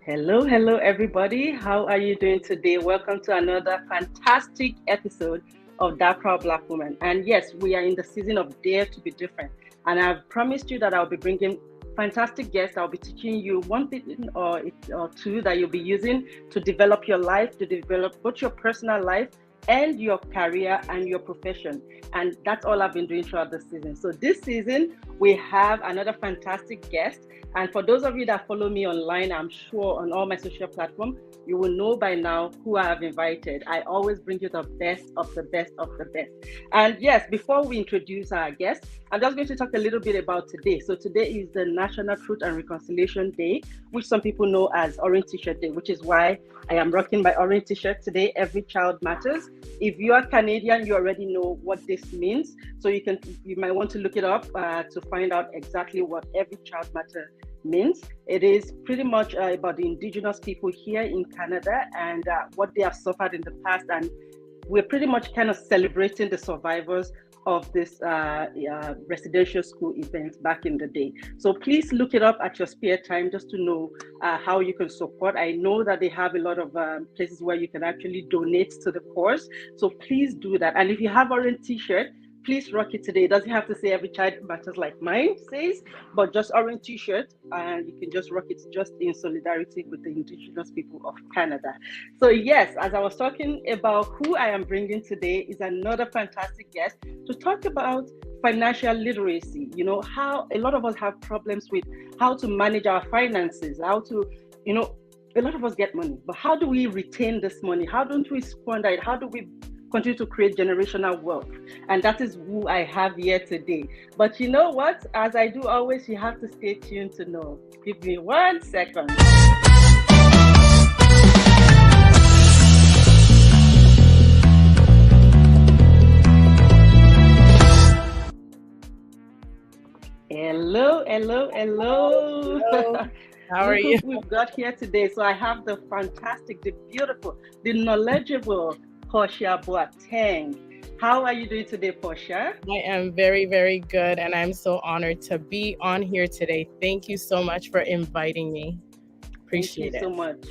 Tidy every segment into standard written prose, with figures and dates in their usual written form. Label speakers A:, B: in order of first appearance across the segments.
A: Hello, everybody. How are you doing today? Welcome to another fantastic episode of That Proud Black Woman. And yes, we are in the season of Dare to be Different. And I've promised you that I'll be bringing fantastic guests. I'll be teaching you one thing or two that you'll be using to develop your life, to develop both your personal life and your career and your profession. And that's all I've been doing throughout the season. So this season, we have another fantastic guest. And for those of you that follow me online, I'm sure on all my social platforms, you will know by now who I have invited. I always bring you the best of the best of the best. And yes, before we introduce our guest, I'm just going to talk a little bit about today. So today is the National Truth and Reconciliation Day, which some people know as Orange T-shirt Day, which is why I am rocking my orange T-shirt today. Every child matters. If you are Canadian, you already know what this means. So you might want to look it up to find out exactly what every child matter means. It is pretty much about the Indigenous people here in Canada and what they have suffered in the past. And we're pretty much kind of celebrating the survivors of this residential school event back in the day. So please look it up at your spare time just to know how you can support. I know that they have a lot of places where you can actually donate to the cause. So please do that. And if you have orange T-shirt, please rock it today. It doesn't have to say every child matters like mine says, but just orange T-shirt, and you can just rock it just in solidarity with the Indigenous people of Canada. So yes, as I was talking about who I am bringing today is another fantastic guest to talk about financial literacy. You know, how a lot of us have problems with how to manage our finances, how to, a lot of us get money, but how do we retain this money? How don't we squander it? How do we continue to create generational wealth? And that is who I have here today. But you know what? As I do always, you have to stay tuned to know. Give me 1 second. Hello.
B: Hello. How are you?
A: We've got here today. So I have the fantastic, the beautiful, the knowledgeable Porcia Boateng. How are you doing today, Porcia?
B: I am very, very good, and I'm so honored to be on here today. Thank you so much for inviting me. Appreciate it.
A: Thank you so much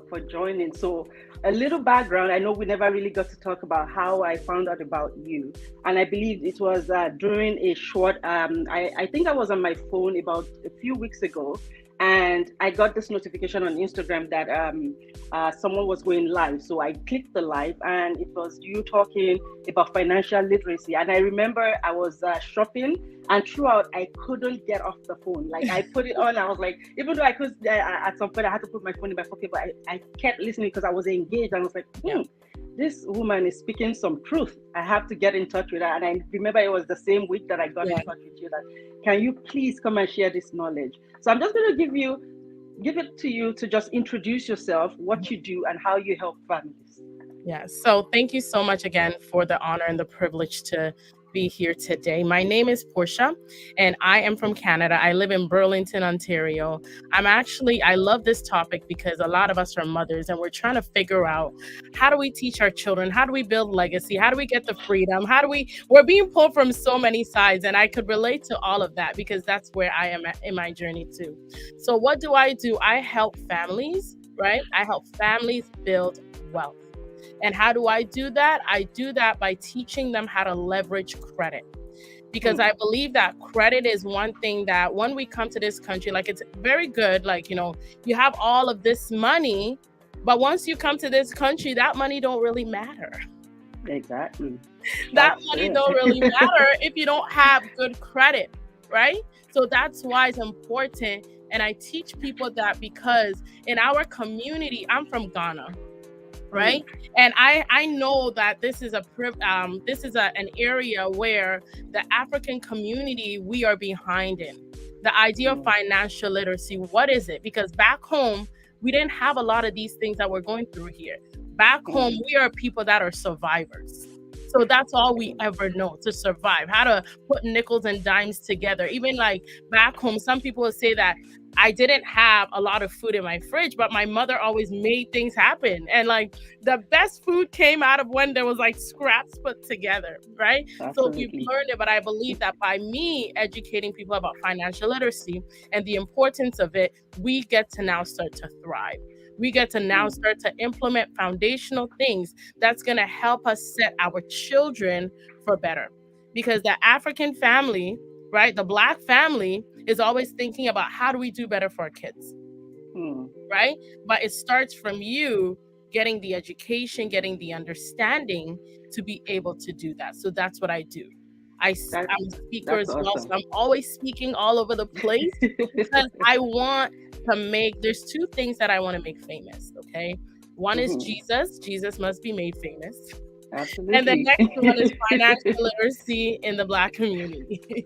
A: for joining. So a little background. I know we never really got to talk about how I found out about you. And I believe it was during a short, I think I was on my phone about a few weeks ago. And I got this notification on Instagram that someone was going live. So I clicked the live and it was you talking about financial literacy. And I remember I was shopping and throughout I couldn't get off the phone. Like I put it on, I was like, even though I could, at some point I had to put my phone in my pocket, but I kept listening because I was engaged and I was like, this woman is speaking some truth. I have to get in touch with her. And I remember it was the same week that I got in touch with you that, can you please come and share this knowledge? So I'm just going to give it to you to just introduce yourself, what you do and how you help families.
B: Yeah. So thank you so much again for the honor and the privilege to be here today. My name is Porcia and I am from Canada. I live in Burlington, Ontario. I love this topic because a lot of us are mothers and we're trying to figure out, how do we teach our children? How do we build legacy? How do we get the freedom? We're being pulled from so many sides, and I could relate to all of that because that's where I am in my journey too. So what do? I help families, right? I help families build wealth. And how do I do that? I do that by teaching them how to leverage credit. Because I believe that credit is one thing that when we come to this country, like it's very good, like, you have all of this money, but once you come to this country, that money don't really matter.
A: Exactly.
B: That money don't really matter if you don't have good credit, right? So that's why it's important. And I teach people that because in our community, I'm from Ghana. Right. And I know that this is an area where the African community, we are behind in the idea of financial literacy. What is it? Because back home, we didn't have a lot of these things that we're going through here. Back home, we are people that are survivors. So that's all we ever know, to survive, how to put nickels and dimes together. Even like back home, some people will say that I didn't have a lot of food in my fridge, but my mother always made things happen. And like the best food came out of when there was like scraps put together, right? So we've
A: Absolutely.
B: learned it, but I believe that by me educating people about financial literacy and the importance of it, we get to now start to thrive. We get to now start to implement foundational things that's going to help us set our children for better. Because the African family, right, the Black family is always thinking about how do we do better for our kids, right? But it starts from you getting the education, getting the understanding to be able to do that. So that's what I do. I'm a speaker as well, so I'm always speaking all over the place because I want to there's two things that I want to make famous, okay? One is Jesus. Jesus must be made famous.
A: Absolutely.
B: And the next one is financial literacy in the Black community.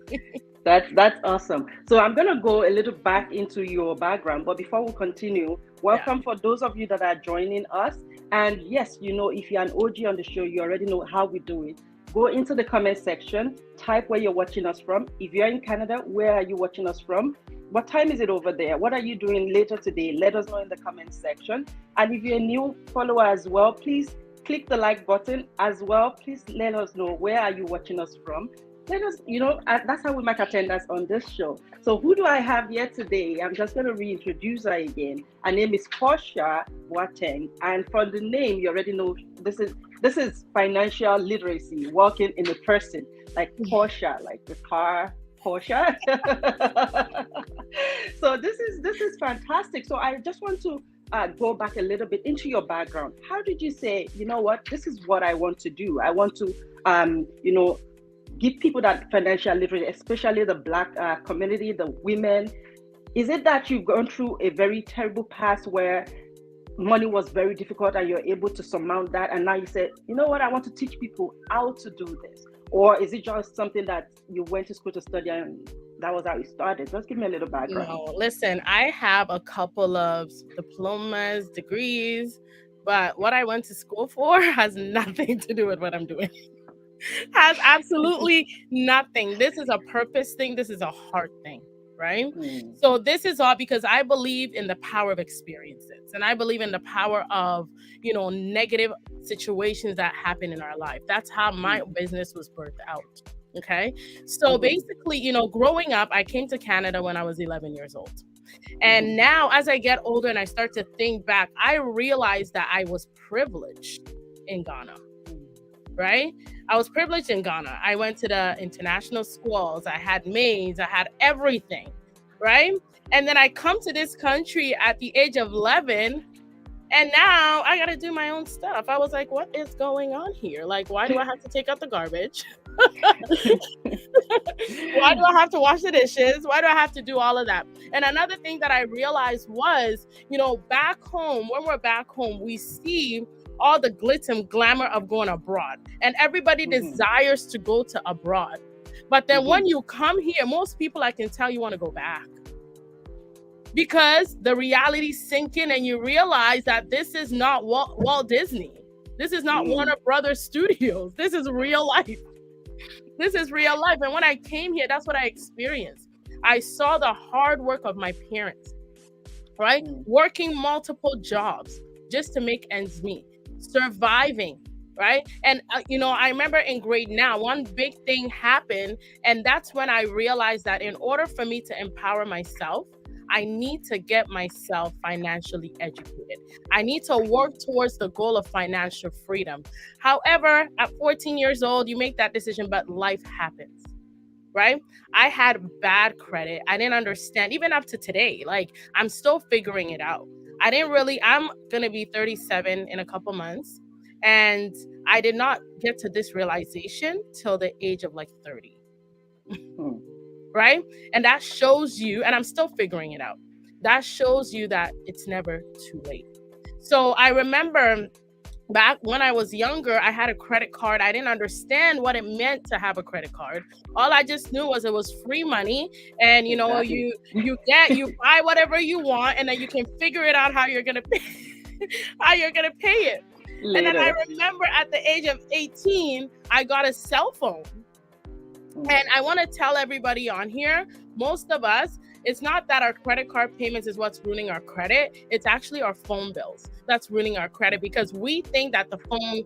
A: That's awesome. So I'm going to go a little back into your background, but before we continue, welcome for those of you that are joining us. And yes, you know, if you're an OG on the show, you already know how we do it. Go into the comment section, type where you're watching us from. If you're in Canada, where are you watching us from? What time is it over there? What are you doing later today? Let us know in the comment section. And if you're a new follower as well, please click the like button as well. Please let us know where are you watching us from. Let us, you know, that's how we make attendance on this show. So who do I have here today? I'm just going to reintroduce her again. Her name is Porcia Boateng. And from the name, you already know this is financial literacy, walking in a person, like Portia, like the car Portia. So this is fantastic. So I just want to go back a little bit into your background. How did you say, you know what, this is what I want to do? I want to, you know, give people that financial literacy, especially the Black community, the women. Is it that you've gone through a very terrible past where money was very difficult and you're able to surmount that, and now you said, you know what, I want to teach people how to do this? Or is it just something that you went to school to study and that was how you started? Just give me a little background.
B: No, listen, I have a couple of diplomas, degrees, but what I went to school for has nothing to do with what I'm doing. Has absolutely nothing. This is a purpose thing. This is a heart thing, right? So this is all because I believe in the power of experiences, and I believe in the power of, you know, negative situations that happen in our life. That's how my business was birthed out. Okay. So basically, you know, growing up, I came to Canada when I was 11 years old. And now as I get older and I start to think back, I realized that I was privileged in Ghana. Right? I was privileged in Ghana. I went to the international schools. I had maids. I had everything. Right? And then I come to this country at the age of 11, and now I got to do my own stuff. I was like, what is going on here? Like, why do I have to take out the garbage? Why do I have to wash the dishes? Why do I have to do all of that? And another thing that I realized was, you know, back home, when we're back home, we see all the glitz and glamour of going abroad, and everybody desires to go to abroad. But then when you come here, most people, I can tell, you want to go back because the reality sink in and you realize that this is not Walt Disney. This is not Warner Brothers Studios. This is real life. This is real life. And when I came here, that's what I experienced. I saw the hard work of my parents, right? Working multiple jobs just to make ends meet. Surviving, right? And you know, I remember in grade 9, one big thing happened, and that's when I realized that in order for me to empower myself, I need to get myself financially educated. I need to work towards the goal of financial freedom. However, at 14 years old, you make that decision, but life happens, right? I had bad credit. I didn't understand, even up to today. Like, I'm still figuring it out. I'm going to be 37 in a couple months. And I did not get to this realization till the age of like 30. Right? And that shows you, and I'm still figuring it out. That shows you that it's never too late. So I remember back when I was younger, I had a credit card. I didn't understand what it meant to have a credit card. All I just knew was it was free money, and you know, you buy whatever you want, and then you can figure it out how you're gonna pay it. Later. And then I remember at the age of 18, I got a cell phone. And I want to tell everybody on here, most of us, It's not that our credit card payments is what's ruining our credit. It's actually our phone bills that's ruining our credit, because we think that the phone,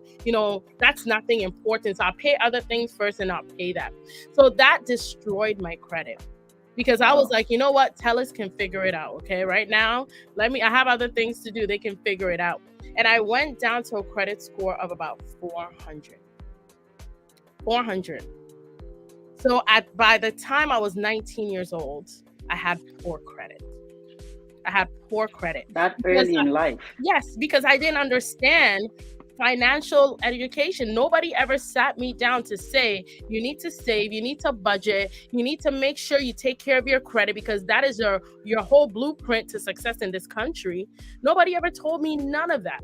B: that's nothing important. So I'll pay other things first and I'll pay that. So that destroyed my credit, because I was like, you know what? Tellers can figure it out. Okay. Right now, I have other things to do. They can figure it out. And I went down to a credit score of about 400. So by the time I was 19 years old, I had poor credit.
A: That early in life.
B: Yes, because I didn't understand financial education. Nobody ever sat me down to say, you need to save, you need to budget, you need to make sure you take care of your credit, because that is your whole blueprint to success in this country. Nobody ever told me none of that.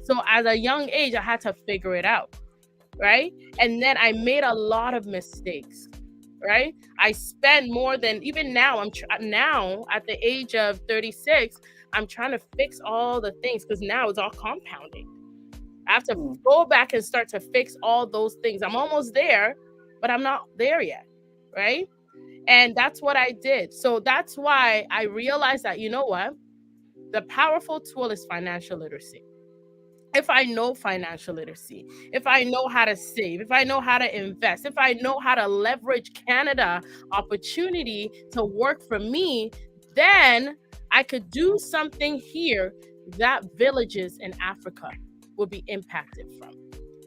B: So at a young age, I had to figure it out, right? And then I made a lot of mistakes, right? I spent more than, even now, now at the age of 36, I'm trying to fix all the things, because now it's all compounding. I have to go back and start to fix all those things. I'm almost there, but I'm not there yet, right? And that's what I did. So that's why I realized that, you know what? The powerful tool is financial literacy. If I know financial literacy, if I know how to save, if I know how to invest, if I know how to leverage Canada opportunity to work for me, then I could do something here that villages in Africa will be impacted from.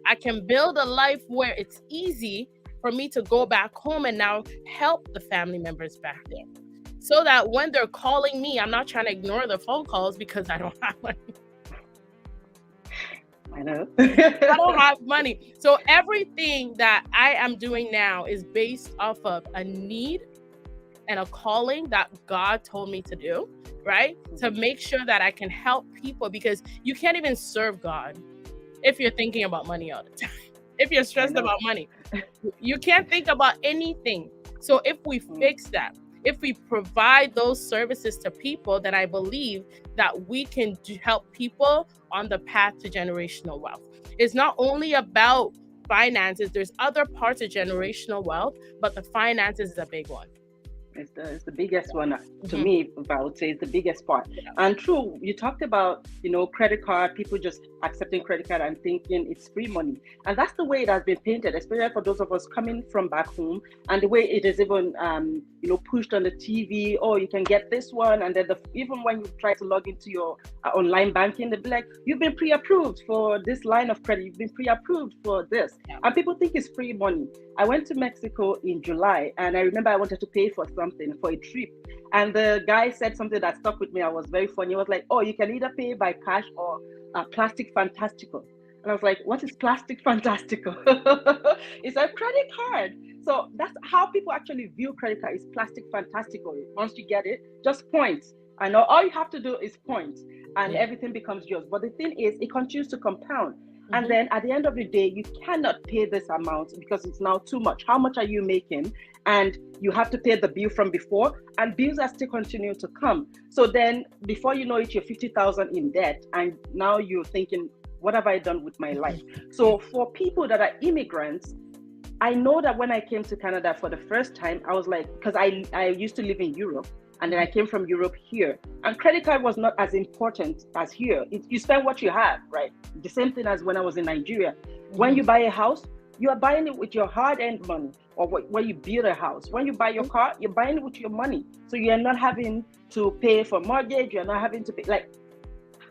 B: I can build a life where it's easy for me to go back home and now help the family members back there, so that when they're calling me, I'm not trying to ignore the phone calls because I don't have money.
A: I know.
B: I don't have money. So everything that I am doing now is based off of a need and a calling that God told me to do, right? To make sure that I can help people, because you can't even serve God if you're thinking about money all the time. If you're stressed about money, you can't think about anything. So if we fix that, if we provide those services to people, then I believe that we can help people on the path to generational wealth. It's not only about finances. There's other parts of generational wealth, but the finances is a big one.
A: It's the biggest one to me. I would say it's the biggest part. And true, you talked about credit card, people just accepting credit card and thinking it's free money, and that's the way it has been painted, especially for those of us coming from back home, and the way it is even pushed on the TV. Oh, you can get this one, and then even when you try to log into your online banking, they'll be like, you've been pre-approved for this line of credit, you've been pre-approved for this, and people think it's free money. I went to Mexico in July, and I remember I wanted to pay for something, for a trip, and the guy said something that stuck with me. I was very funny. He was like, oh, you can either pay by cash or plastic fantastico. And I was like, what is plastic fantastico? It's a credit card. So that's how people actually view credit card, is plastic fantastico. Once you get it, just points. I know all you have to do is point, and everything becomes yours. But the thing is, it continues to compound. And then at the end of the day, you cannot pay this amount because it's now too much. How much are you making? And you have to pay the bill from before, and bills are still continuing to come. So then before you know it, you're 50,000 in debt. And now you're thinking, what have I done with my life? So for people that are immigrants, I know that when I came to Canada for the first time, I was like, because I used to live in Europe, and then I came from Europe here, and credit card was not as important as here. You spend what you have, right? The same thing as when I was in Nigeria. When you buy a house, you are buying it with your hard-earned money, or when you build a house. When you buy your car, you're buying it with your money. So you're not having to pay for mortgage. You're not having to pay. Like,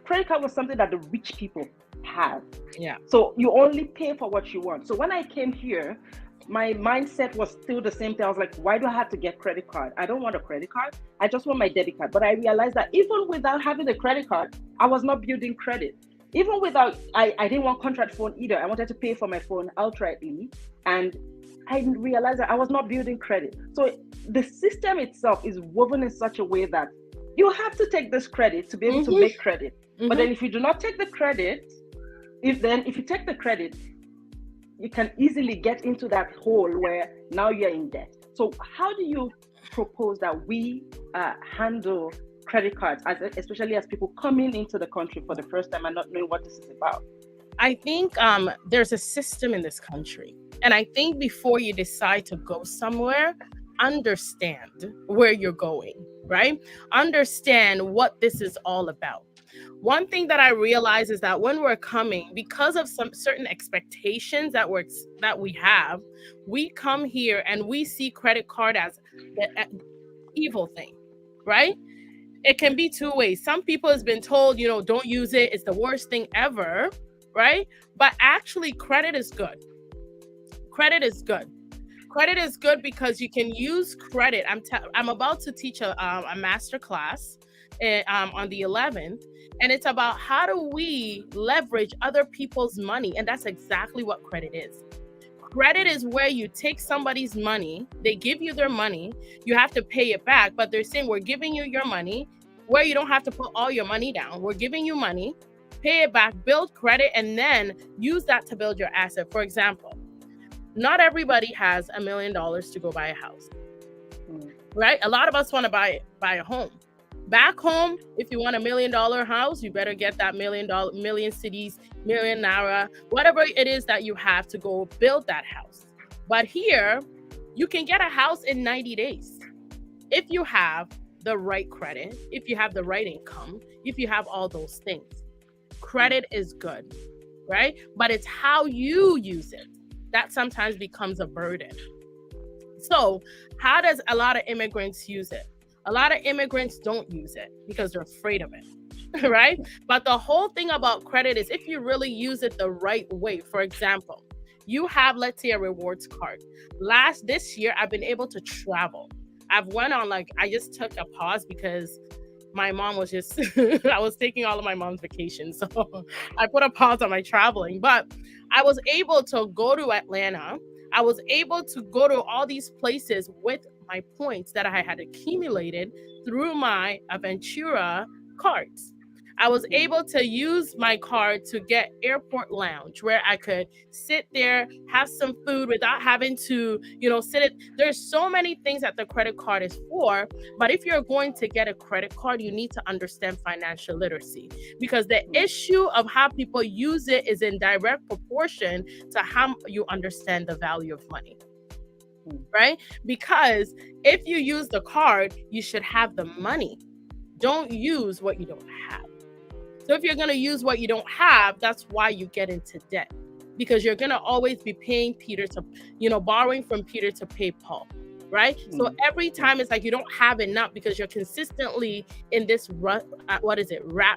A: credit card was something that the rich people have. Yeah. So you only pay for what you want. So when I came here, my mindset was still the same thing. I was like, why do I have to get credit card? I don't want a credit card. I just want my debit card. But I realized that even without having a credit card, I was not building credit. Even without, I didn't want contract phone either. I wanted to pay for my phone outrightly. And I realized that I was not building credit. So the system itself is woven in such a way that you have to take this credit to be able to make credit. But then if you do not take the credit, if you take the credit, you can easily get into that hole where now you're in debt. So how do you propose that we handle credit cards, especially as people coming into the country for the first time and not knowing what this is about?
B: I think there's a system in this country. And I think before you decide to go somewhere, understand where you're going, right? Understand what this is all about. One thing that I realize is that when we're coming, because of some certain expectations that we have, we come here and we see credit card as the evil thing, right? It can be two ways. Some people has been told, don't use it. It's the worst thing ever, right? But actually, credit is good. Credit is good. Credit is good because you can use credit. I'm about to teach a master class on the 11th, and it's about how do we leverage other people's money, and that's exactly what credit is. Credit is where you take somebody's money, they give you their money, you have to pay it back, but they're saying we're giving you your money where you don't have to put all your money down. We're giving you money, pay it back, build credit, and then use that to build your asset. For example, not everybody has $1 million to go buy a house, right? A lot of us want to buy a home. Back home, if you want $1 million house, you better get that million cities, million naira, whatever it is that you have to go build that house. But here, you can get a house in 90 days. If you have the right credit, if you have the right income, if you have all those things. Credit is good, right? But it's how you use it that sometimes becomes a burden. So how does a lot of immigrants use it? A lot of immigrants don't use it because they're afraid of it, right? But the whole thing about credit is if you really use it the right way. For example, you have, let's say, a rewards card. This year, I've been able to travel. I just took a pause because my mom was just, I was taking all of my mom's vacations. So I put a pause on my traveling, but I was able to go to Atlanta. I was able to go to all these places with my points that I had accumulated through my Aventura cards. I was able to use my card to get airport lounge where I could sit there, have some food without having to, sit it. There's so many things that the credit card is for. But if you're going to get a credit card, you need to understand financial literacy because the issue of how people use it is in direct proportion to how you understand the value of money. Right? Because if you use the card, you should have the money. Don't use what you don't have. So if you're going to use what you don't have, that's why you get into debt, because you're going to always be paying Peter to, borrowing from Peter to pay Paul, right? So every time it's like you don't have enough because you're consistently in this rat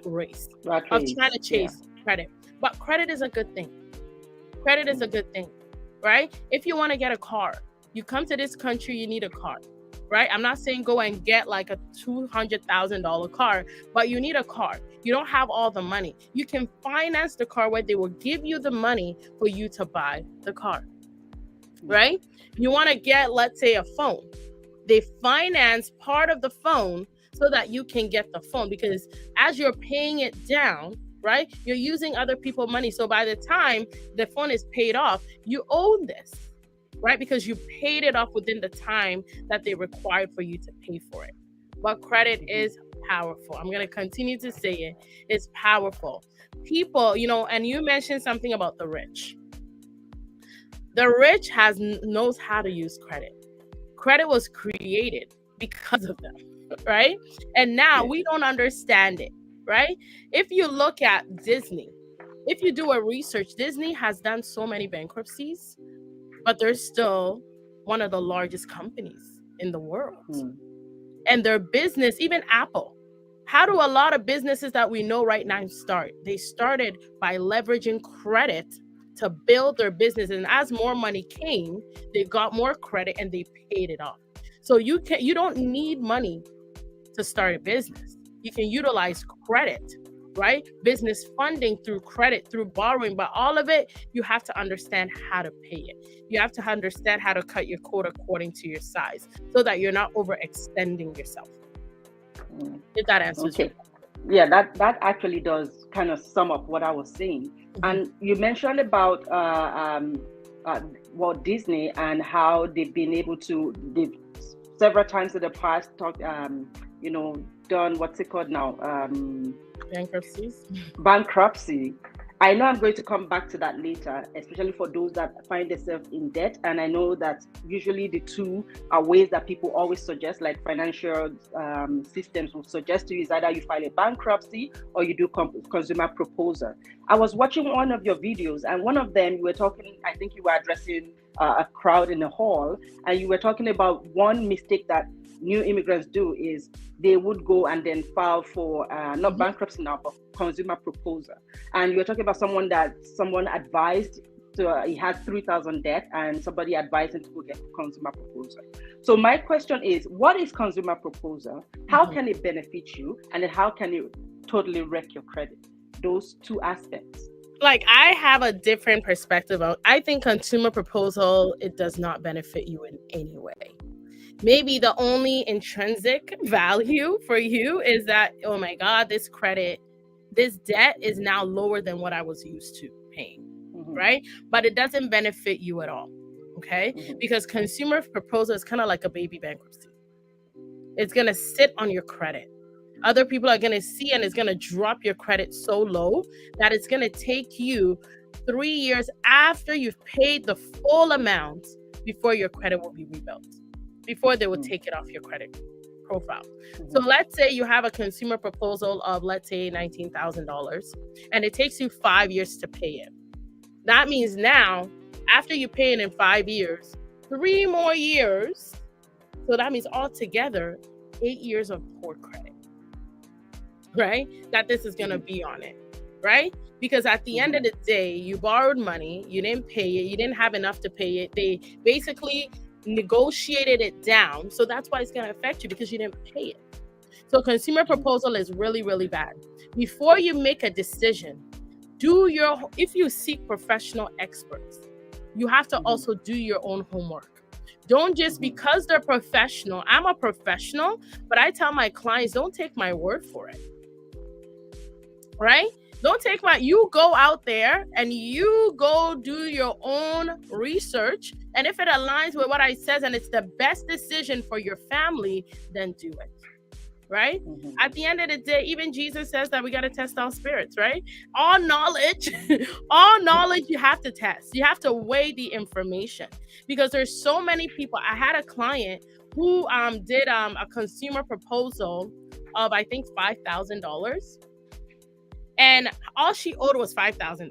B: race of trying to chase credit. But credit is a good thing. Credit is a good thing, right? If you want to get a car, you come to this country, you need a car, right? I'm not saying go and get like a $200,000 car, but you need a car. You don't have all the money. You can finance the car where they will give you the money for you to buy the car, right? You want to get, let's say, a phone. They finance part of the phone so that you can get the phone, because as you're paying it down, right, you're using other people's money. So by the time the phone is paid off, you own this, right? Because you paid it off within the time that they required for you to pay for it. But credit is powerful. I'm going to continue to say it. It's powerful. People, and you mentioned something about the rich. The rich knows how to use credit. Credit was created because of them, right? And now we don't understand it, right? If you look at Disney, if you do a research, Disney has done so many bankruptcies, but they're still one of the largest companies in the world. And their business, even Apple, how do a lot of businesses that we know right now start? They started by leveraging credit to build their business. And as more money came, they got more credit and they paid it off. So you don't need money to start a business. You can utilize credit, right? Business funding through credit, through borrowing, but all of it, you have to understand how to pay it. You have to understand how to cut your coat according to your size so that you're not overextending yourself. If that answers your question.
A: Yeah, that actually does kind of sum up what I was saying. And you mentioned about Walt Disney and how they've been able to, they've several times in the past done what's it called now?
B: Bankruptcy.
A: I know I'm going to come back to that later, especially for those that find themselves in debt. And I know that usually the two are ways that people always suggest, like financial systems will suggest to you, is either you file a bankruptcy or you do consumer proposal. I was watching one of your videos, and one of them you were talking, I think you were addressing a crowd in a hall, and you were talking about one mistake that new immigrants do is they would go and then file for not bankruptcy now, but consumer proposal. And you're talking about someone advised to he has 3,000 debt, and somebody advised him to go get consumer proposal. So my question is, what is consumer proposal? How can it benefit you, and then how can it totally wreck your credit? Those two aspects.
B: Like, I have a different perspective on. I think consumer proposal, it does not benefit you in any way. Maybe the only intrinsic value for you is that, oh my God, this debt is now lower than what I was used to paying, right? But it doesn't benefit you at all, okay? Because consumer proposal is kind of like a baby bankruptcy. It's going to sit on your credit. Other people are going to see, and it's going to drop your credit so low that it's going to take you 3 years after you've paid the full amount before your credit will be rebuilt, before they will take it off your credit profile. So let's say you have a consumer proposal of, let's say, $19,000, and it takes you 5 years to pay it. That means now, after you pay it in 5 years, 3 more years, so that means altogether 8 years of poor credit, right? That this is going to be on it, right? Because at the end of the day, you borrowed money, you didn't pay it, you didn't have enough to pay it. They basically negotiated it down. So that's why it's going to affect you, because you didn't pay it. So consumer proposal is really, really bad. Before you make a decision, if you seek professional experts, you have to also do your own homework. Don't just because they're professional. I'm a professional, but I tell my clients, don't take my word for it. Right? You go out there and you go do your own research. And if it aligns with what I says and it's the best decision for your family, then do it. Right? At the end of the day, even Jesus says that we got to test our spirits, right? All knowledge you have to test. You have to weigh the information, because there's so many people. I had a client who did a consumer proposal of, I think, $5,000. And all she owed was $5,000.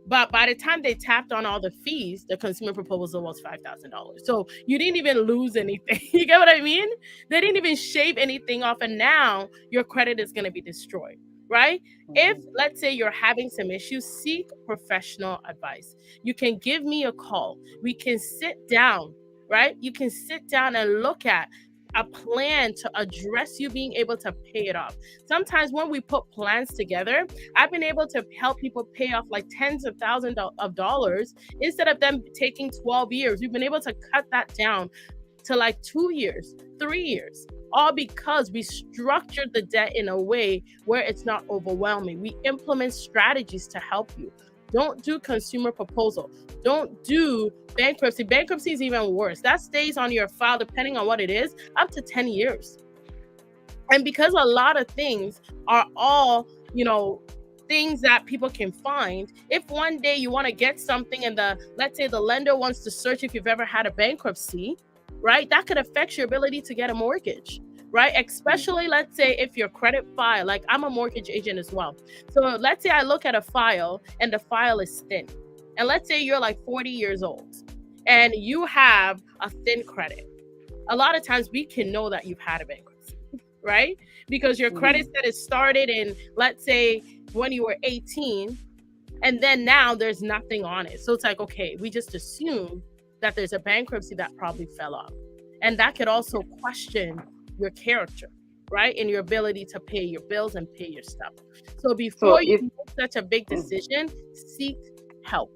B: But by the time they tapped on all the fees, the consumer proposal was $5,000. So you didn't even lose anything. You get what I mean? They didn't even shave anything off. And now your credit is going to be destroyed, right? If, let's say, you're having some issues, seek professional advice. You can give me a call. We can sit down, right? You can sit down and look at a plan to address you being able to pay it off. Sometimes when we put plans together, I've been able to help people pay off like tens of thousands of dollars instead of them taking 12 years. We've been able to cut that down to like 2 years, 3 years, all because we structured the debt in a way where it's not overwhelming. We implement strategies to help you. Don't do consumer proposal. Don't do bankruptcy. Bankruptcy is even worse. That stays on your file, depending on what it is, up to 10 years. And because a lot of things are all, things that people can find, if one day you want to get something and let's say the lender wants to search if you've ever had a bankruptcy, right? That could affect your ability to get a mortgage. Right? Especially, let's say, if your credit file, like I'm a mortgage agent as well. So let's say I look at a file and the file is thin. And let's say you're like 40 years old and you have a thin credit. A lot of times we can know that you've had a bankruptcy, right? Because your credit status started in, let's say, when you were 18, and then now there's nothing on it. So it's like, okay, we just assume that there's a bankruptcy that probably fell off. And that could also question your character, right? And your ability to pay your bills and pay your stuff. So before you make such a big decision, seek help.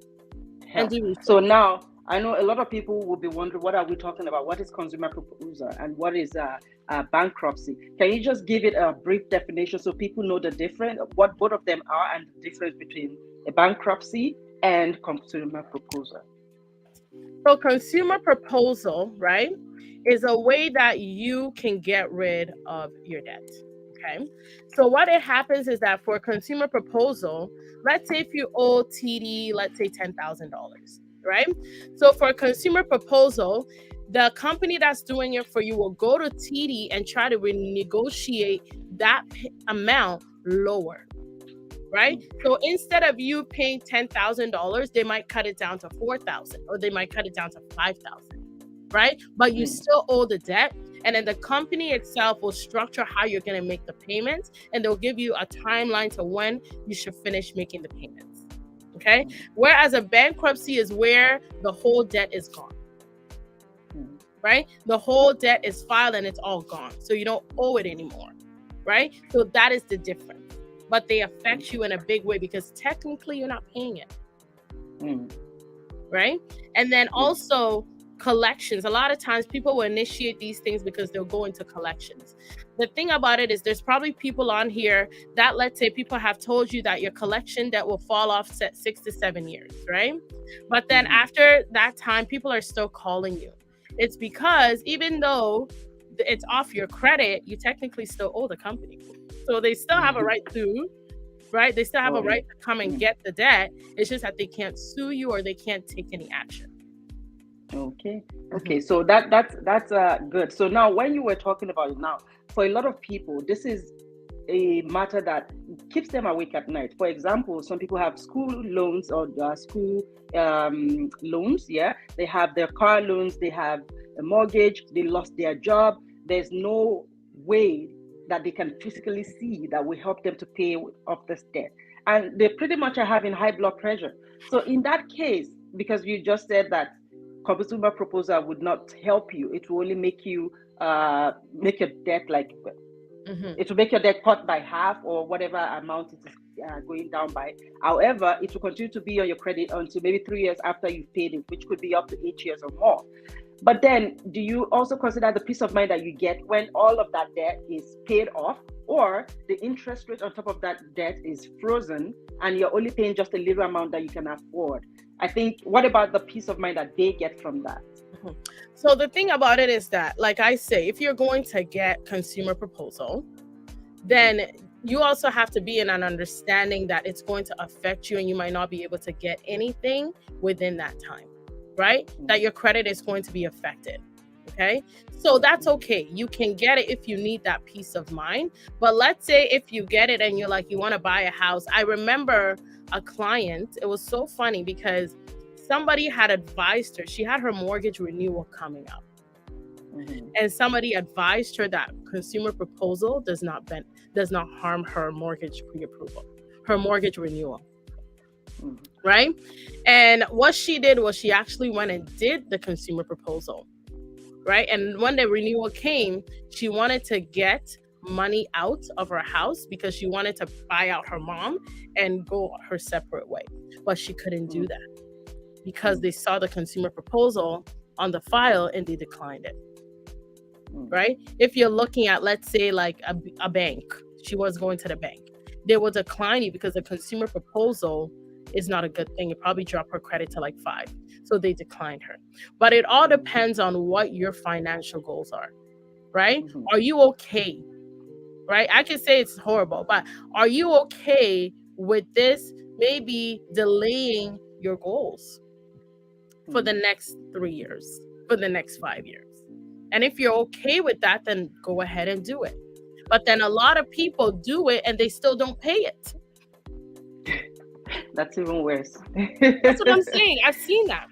B: And do research.
A: So now, I know a lot of people will be wondering, what are we talking about? What is consumer proposal and what is bankruptcy? Can you just give it a brief definition so people know the difference, what both of them are, and the difference between a bankruptcy and consumer proposal?
B: So consumer proposal, right, is a way that you can get rid of your debt. Okay. So what it happens is that for a consumer proposal, let's say if you owe TD, let's say $10,000, right? So for a consumer proposal, the company that's doing it for you will go to TD and try to renegotiate that amount lower, right? So instead of you paying $10,000, they might cut it down to $4,000, or they might cut it down to $5,000, right? But you still owe the debt. And then the company itself will structure how you're going to make the payments, and they'll give you a timeline to when you should finish making the payments. Okay. Whereas a bankruptcy is where the whole debt is gone, right? The whole debt is filed and it's all gone. So you don't owe it anymore, right? So that is the difference. But they affect you in a big way because technically you're not paying it, right? And then also collections. A lot of times people will initiate these things because they'll go into collections. The thing about it is there's probably people on here that, let's say, people have told you that your collection debt will fall off 6 to 7 years, right? But then after that time, people are still calling you. It's because even though it's off your credit, you technically still owe the company. So they still have a right to, right? They still have a right to come and get the debt. It's just that they can't sue you or they can't take any action.
A: Okay. So that's good. So now, when you were talking about it now, for a lot of people, this is a matter that keeps them awake at night. For example, some people have school loans or school loans. Yeah, they have their car loans, they have a mortgage, they lost their job. There's no way that they can physically see that will help them to pay off this debt, and they pretty much are having high blood pressure. So in that case, because you just said that consumer proposal would not help you, it will only make you make your debt like it will make your debt cut by half or whatever amount it is going down by. However, it will continue to be on your credit until maybe 3 years after you've paid it, which could be up to 8 years or more. But then, do you also consider the peace of mind that you get when all of that debt is paid off, or the interest rate on top of that debt is frozen and you're only paying just a little amount that you can afford? I think, what about the peace of mind that they get from that?
B: So the thing about it is that, like I say, if you're going to get consumer proposal, then you also have to be in an understanding that it's going to affect you and you might not be able to get anything within that time, right? That your credit is going to be affected. Okay. So that's okay. You can get it if you need that peace of mind. But let's say if you get it and you're like, you want to buy a house. I remember a client, it was so funny because somebody had advised her, she had her mortgage renewal coming up. And somebody advised her that consumer proposal does not harm her mortgage pre-approval, her mortgage renewal. Right? And what she did was she actually went and did the consumer proposal. Right? And when the renewal came, she wanted to get money out of her house because she wanted to buy out her mom and go her separate way. But she couldn't do that because they saw the consumer proposal on the file and they declined it. Right? If you're looking at, let's say, like a bank, she was going to the bank, they will decline you because the consumer proposal is not a good thing. It probably dropped her credit to like 5. So they declined her. But it all depends on what your financial goals are, right? Are you okay? Right? I can say it's horrible, but are you okay with this maybe delaying your goals for the next 3 years, for the next 5 years? And if you're okay with that, then go ahead and do it. But then a lot of people do it and they still don't pay it.
A: That's even worse.
B: That's what I'm saying. I've seen that.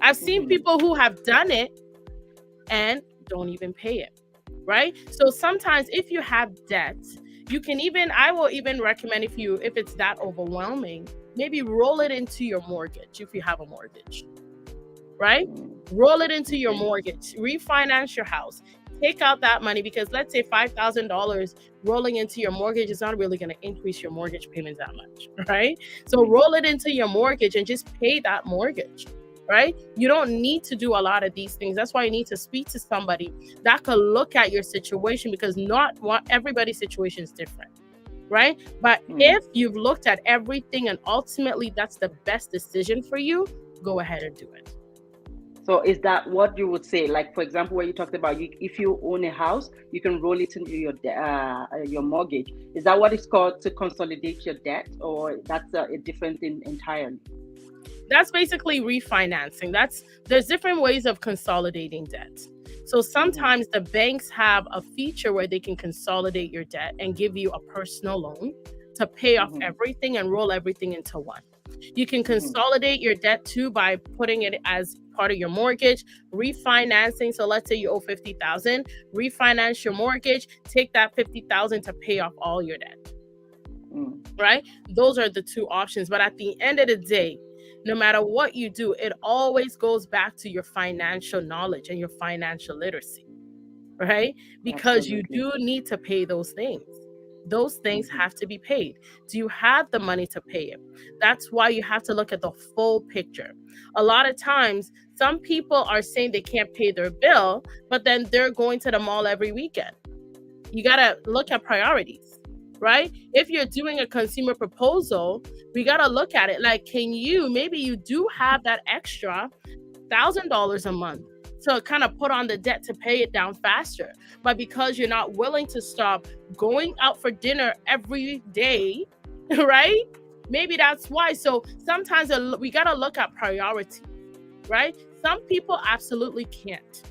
B: I've seen people who have done it and don't even pay it, right? So sometimes if you have debt, you can I will even recommend if it's that overwhelming, maybe roll it into your mortgage if you have a mortgage, right? Roll it into your mortgage, refinance your house. Take out that money because let's say $5,000 rolling into your mortgage is not really going to increase your mortgage payments that much, right? So roll it into your mortgage and just pay that mortgage, right? You don't need to do a lot of these things. That's why you need to speak to somebody that could look at your situation because not everybody's situation is different, right? But if you've looked at everything and ultimately that's the best decision for you, go ahead and do it.
A: So is that what you would say? Like, for example, where you talked about if you own a house, you can roll it into your mortgage. Is that what it's called, to consolidate your debt, or that's a different thing entirely?
B: That's basically refinancing. There's different ways of consolidating debt. So sometimes the banks have a feature where they can consolidate your debt and give you a personal loan to pay off everything and roll everything into one. You can consolidate your debt too by putting it as part of your mortgage, refinancing. So let's say you owe 50,000, refinance your mortgage, take that 50,000 to pay off all your debt. Right? Those are the two options. But at the end of the day, no matter what you do, it always goes back to your financial knowledge and your financial literacy, right? Because you do need to pay those things. Those things have to be paid. Do you have the money to pay it? That's why you have to look at the full picture. A lot of times, some people are saying they can't pay their bill, but then they're going to the mall every weekend. You got to look at priorities, right? If you're doing a consumer proposal, we got to look at it like, maybe you do have that extra $1,000 a month to kind of put on the debt to pay it down faster. But because you're not willing to stop going out for dinner every day, right? Maybe that's why. So sometimes we got to look at priority, right? Some people absolutely can't,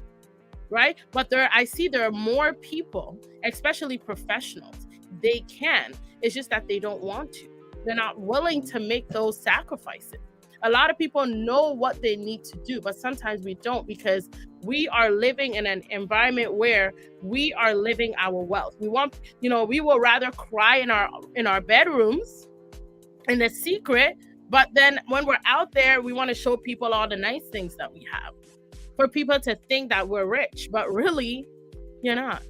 B: right? But I see there are more people, especially professionals, they can. It's just that they don't want to. They're not willing to make those sacrifices. A lot of people know what they need to do, but sometimes we don't, because we are living in an environment where we are living our wealth. We will rather cry in our bedrooms in the secret, but then when we're out there, we want to show people all the nice things that we have for people to think that we're rich, but really, you're not.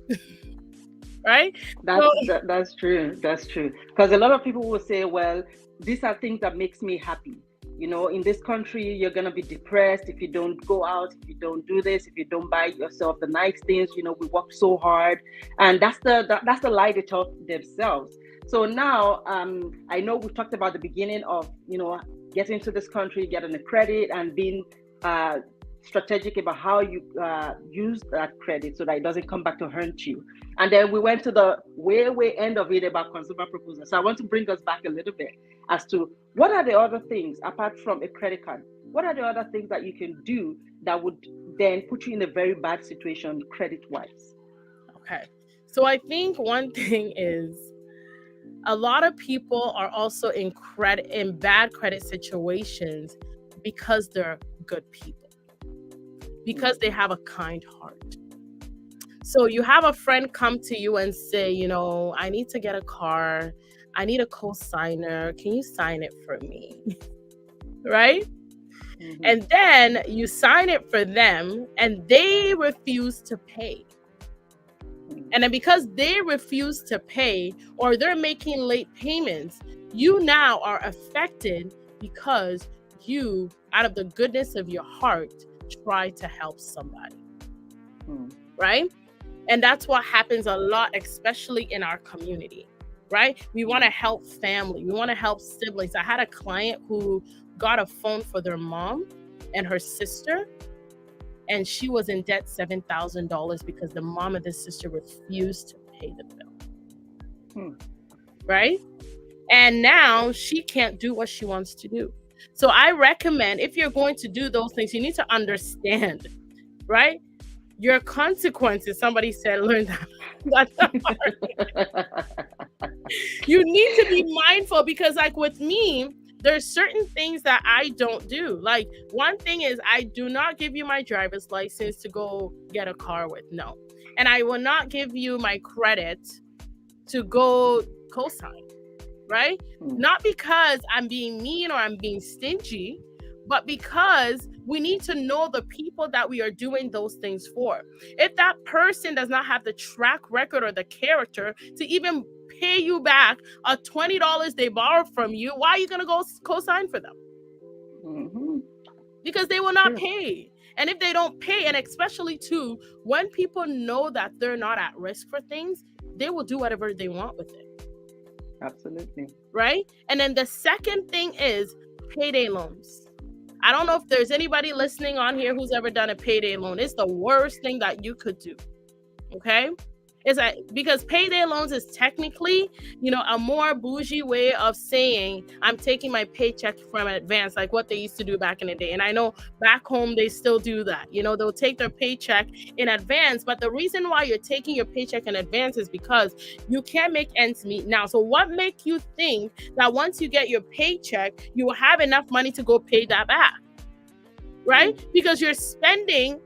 B: Right?
A: That's true. That's true. Because a lot of people will say, well, these are things that makes me happy. In this country, you're going to be depressed if you don't go out, if you don't do this, if you don't buy yourself the nice things. We work so hard. And that's the lie they tell themselves. So now, I know we talked about the beginning of, getting to this country, getting a credit, and being strategic about how you use that credit so that it doesn't come back to haunt you. And then we went to the way end of it about consumer proposals. So I want to bring us back a little bit as to what are the other things apart from a credit card? What are the other things that you can do that would then put you in a very bad situation credit-wise?
B: Okay. So I think one thing is a lot of people are also in bad credit situations because they're good people, because they have a kind heart. So you have a friend come to you and say, I need to get a car. I need a co-signer. Can you sign it for me? Right? And then you sign it for them and they refuse to pay. And then because they refuse to pay, or they're making late payments, you now are affected because you, out of the goodness of your heart, try to help somebody. Right? And that's what happens a lot, especially in our community, right? We want to help family. We want to help siblings. I had a client who got a phone for their mom and her sister, and she was in debt $7,000 because the mom and the sister refused to pay the bill. Right? And now she can't do what she wants to do. So I recommend, if you're going to do those things, you need to understand, right? Your consequences. Somebody said, learn that. You need to be mindful, because like with me, there's certain things that I don't do. Like one thing is, I do not give you my driver's license to go get a car with. No. And I will not give you my credit to go co-sign, right? Not because I'm being mean or I'm being stingy, but because we need to know the people that we are doing those things for. If that person does not have the track record or the character to even pay you back a $20 they borrowed from you, why are you going to go co-sign for them? Because they will not pay. And if they don't pay, and especially too, when people know that they're not at risk for things, they will do whatever they want with it.
A: Absolutely.
B: Right? And then the second thing is payday loans. I don't know if there's anybody listening on here who's ever done a payday loan. It's the worst thing that you could do. Okay? It's like, because payday loans is technically, a more bougie way of saying I'm taking my paycheck from advance, like what they used to do back in the day. And I know back home they still do that. They'll take their paycheck in advance. But the reason why you're taking your paycheck in advance is because you can't make ends meet now. So what makes you think that once you get your paycheck, you will have enough money to go pay that back? Right? Because you're spending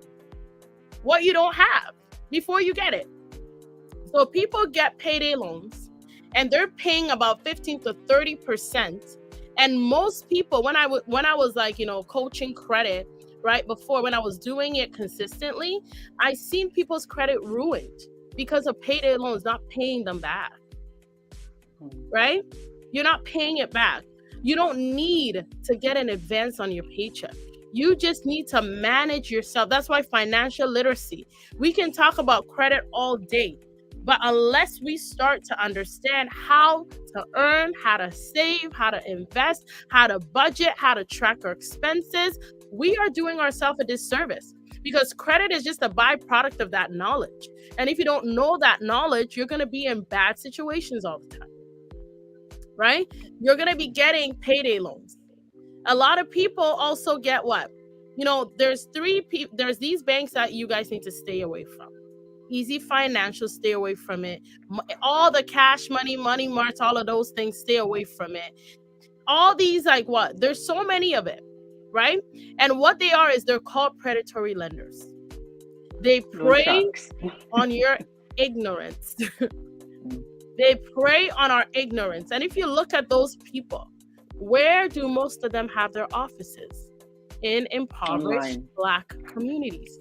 B: what you don't have before you get it. So people get payday loans and they're paying about 15 to 30%. And most people, when I was like, coaching credit right before, when I was doing it consistently, I seen people's credit ruined because of payday loans not paying them back. Right? You're not paying it back. You don't need to get an advance on your paycheck. You just need to manage yourself. That's why financial literacy. We can talk about credit all day. But unless we start to understand how to earn, how to save, how to invest, how to budget, how to track our expenses, we are doing ourselves a disservice, because credit is just a byproduct of that knowledge. And if you don't know that knowledge, you're going to be in bad situations all the time, right? You're going to be getting payday loans. A lot of people also get what? There's these banks that you guys need to stay away from. Easy Financial, stay away from it. All the cash money, money marts, all of those things, stay away from it. All these, like what? There's so many of it, right? And what they are is they're called predatory lenders. They prey on your ignorance. They prey on our ignorance. And if you look at those people, where do most of them have their offices? In impoverished Black communities.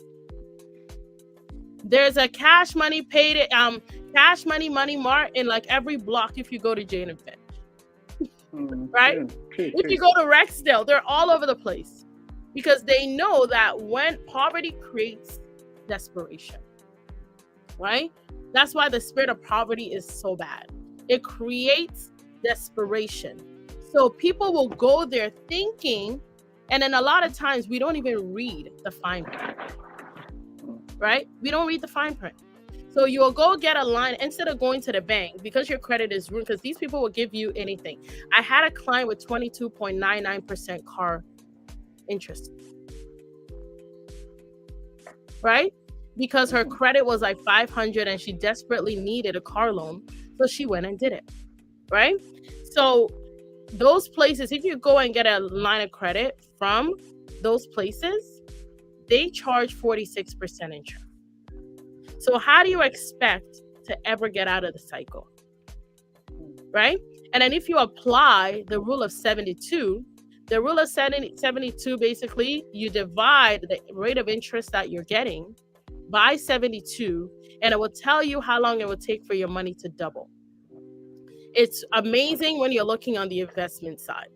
B: There's a cash money money mart in like every block if you go to Jane and Finch. Right? If you go to Rexdale, they're all over the place, because they know that when poverty creates desperation, right? That's why the spirit of poverty is so bad. It creates desperation. So people will go there thinking, and then a lot of times we don't even read the fine print. Right? We don't read the fine print. So you'll go get a line instead of going to the bank because your credit is ruined, because these people will give you anything. I had a client with 22.99% car interest. Right? Because her credit was like 500 and she desperately needed a car loan. So she went and did it. Right? So those places, if you go and get a line of credit from those places, they charge 46% interest. So how do you expect to ever get out of the cycle? Right? And then if you apply the rule of 72, the rule of 72, basically, you divide the rate of interest that you're getting by 72, and it will tell you how long it will take for your money to double. It's amazing when you're looking on the investment side.